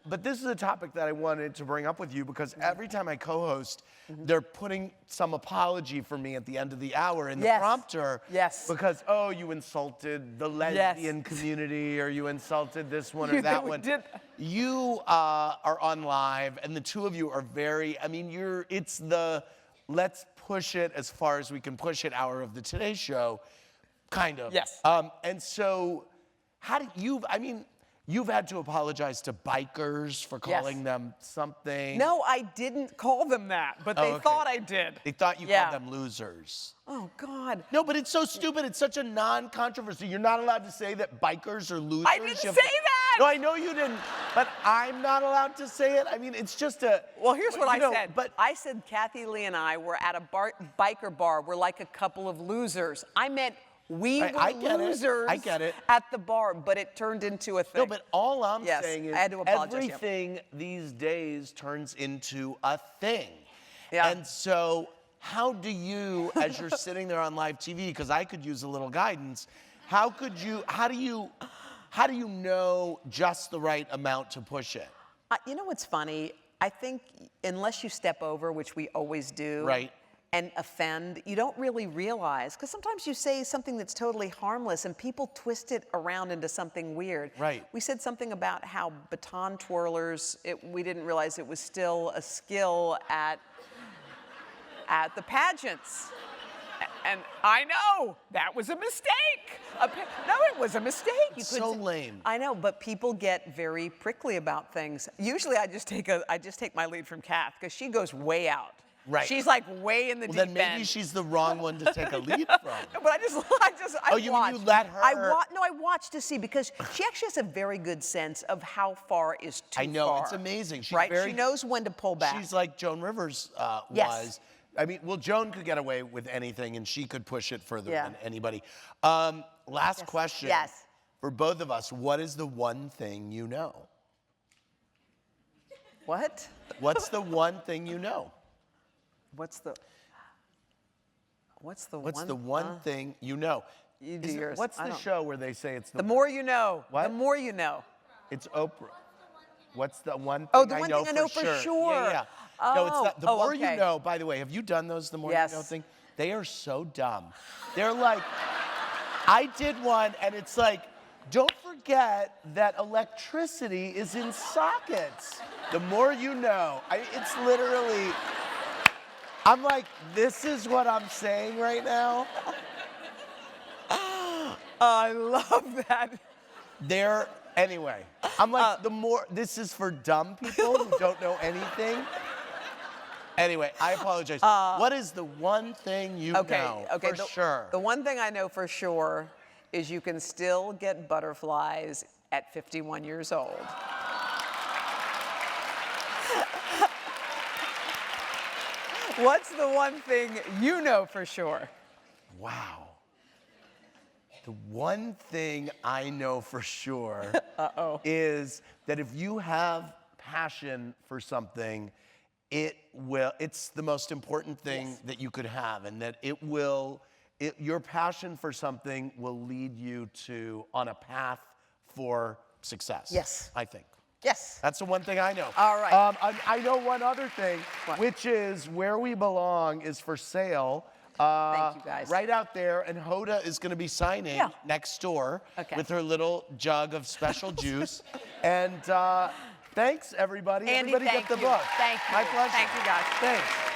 S1: but this is a topic that I wanted to bring up with you, because every time I co-host, they're putting some apology for me at the end of the hour in the prompter. Because, oh, you insulted the lesbian community, or you insulted this one or that one. You are on live, and the two of you are very, I mean, it's the let's push it as far as we can push it hour of the Today Show, kind of. And so, how do you, I mean, you've had to apologize to bikers for calling them something.
S2: No, I didn't call them that, but they thought I did.
S1: They thought you called them losers.
S2: Oh, God.
S1: No, but it's so stupid. It's such a non-controversy. You're not allowed to say that bikers are losers.
S2: I didn't say that!
S1: No, I know you didn't, but I'm not allowed to say it. I mean, it's just a...
S2: Well, here's what I said. I said Kathy Lee and I were at a biker bar. We're like a couple of losers. I meant... We were losers at the bar, but it turned into a thing.
S1: No, but all I'm saying is
S2: I had to apologize,
S1: everything these days turns into a thing. And so how do you, as you're sitting there on live TV, because I could use a little guidance, how do you know just the right amount to push it?
S2: You know what's funny? I think unless you step over, which we always do, and offend, you don't really realize, because sometimes you say something that's totally harmless and people twist it around into something weird.
S1: Right.
S2: We said something about how baton twirlers, we didn't realize it was still a skill at the pageants. And I know, that was a mistake. No, it was a mistake.
S1: It's so lame.
S2: I know, but people get very prickly about things. Usually I just take my lead from Kath, because she goes way out.
S1: Right.
S2: She's like way in the deep
S1: Then
S2: end.
S1: maybe she's the wrong one to take a lead from.
S2: No, but I
S1: Oh, you mean you let her?
S2: No, I watched to see, because she actually has a very good sense of how far is too far.
S1: I know, it's amazing. She's
S2: right?
S1: very,
S2: she knows when to pull back.
S1: She's like Joan Rivers
S2: Yes.
S1: was. I mean, well, Joan could get away with anything, and she could push it further
S2: Yeah.
S1: than anybody. Last question.
S2: Yes.
S1: For both of us, what is the one thing you know?
S2: What?
S1: What's the one thing you know?
S2: What's the
S1: What's the one thing you know?
S2: You do yours.
S1: What's the show where they say it's
S2: The more you know.
S1: What?
S2: The more you know.
S1: It's Oprah. What's the one thing
S2: Oh, the
S1: I
S2: one
S1: know
S2: thing I know for sure.
S1: Yeah, yeah. No, it's not. The more
S2: okay.
S1: you know, by the way, have you done those the more
S2: Yes.
S1: you know thing? They are so dumb. They're like, I did one, and it's like, don't forget that electricity is in sockets. The more you know. It's literally, I'm like, this is what I'm saying right now.
S2: I love that.
S1: Anyway, I'm like, this is for dumb people who don't know anything. Anyway, I apologize. What is the one thing you know for sure?
S2: The one thing I know for sure is you can still get butterflies at 51 years old. What's the one thing you know for sure?
S1: Wow. The one thing I know for sure is that if you have passion for something, it's the most important thing that you could have, and that your passion for something will lead you on a path for success.
S2: Yes.
S1: I think.
S2: Yes.
S1: That's the one thing I know.
S2: All right.
S1: I know one other thing, which is Where We Belong is for sale.
S2: Thank you, guys.
S1: Right out there, and Hoda is going to be signing next door with her little jug of special juice. And thanks, everybody.
S2: Andy,
S1: everybody
S2: thank
S1: get the
S2: you.
S1: book.
S2: Thank you.
S1: My pleasure.
S2: Thank you, guys.
S1: Thanks.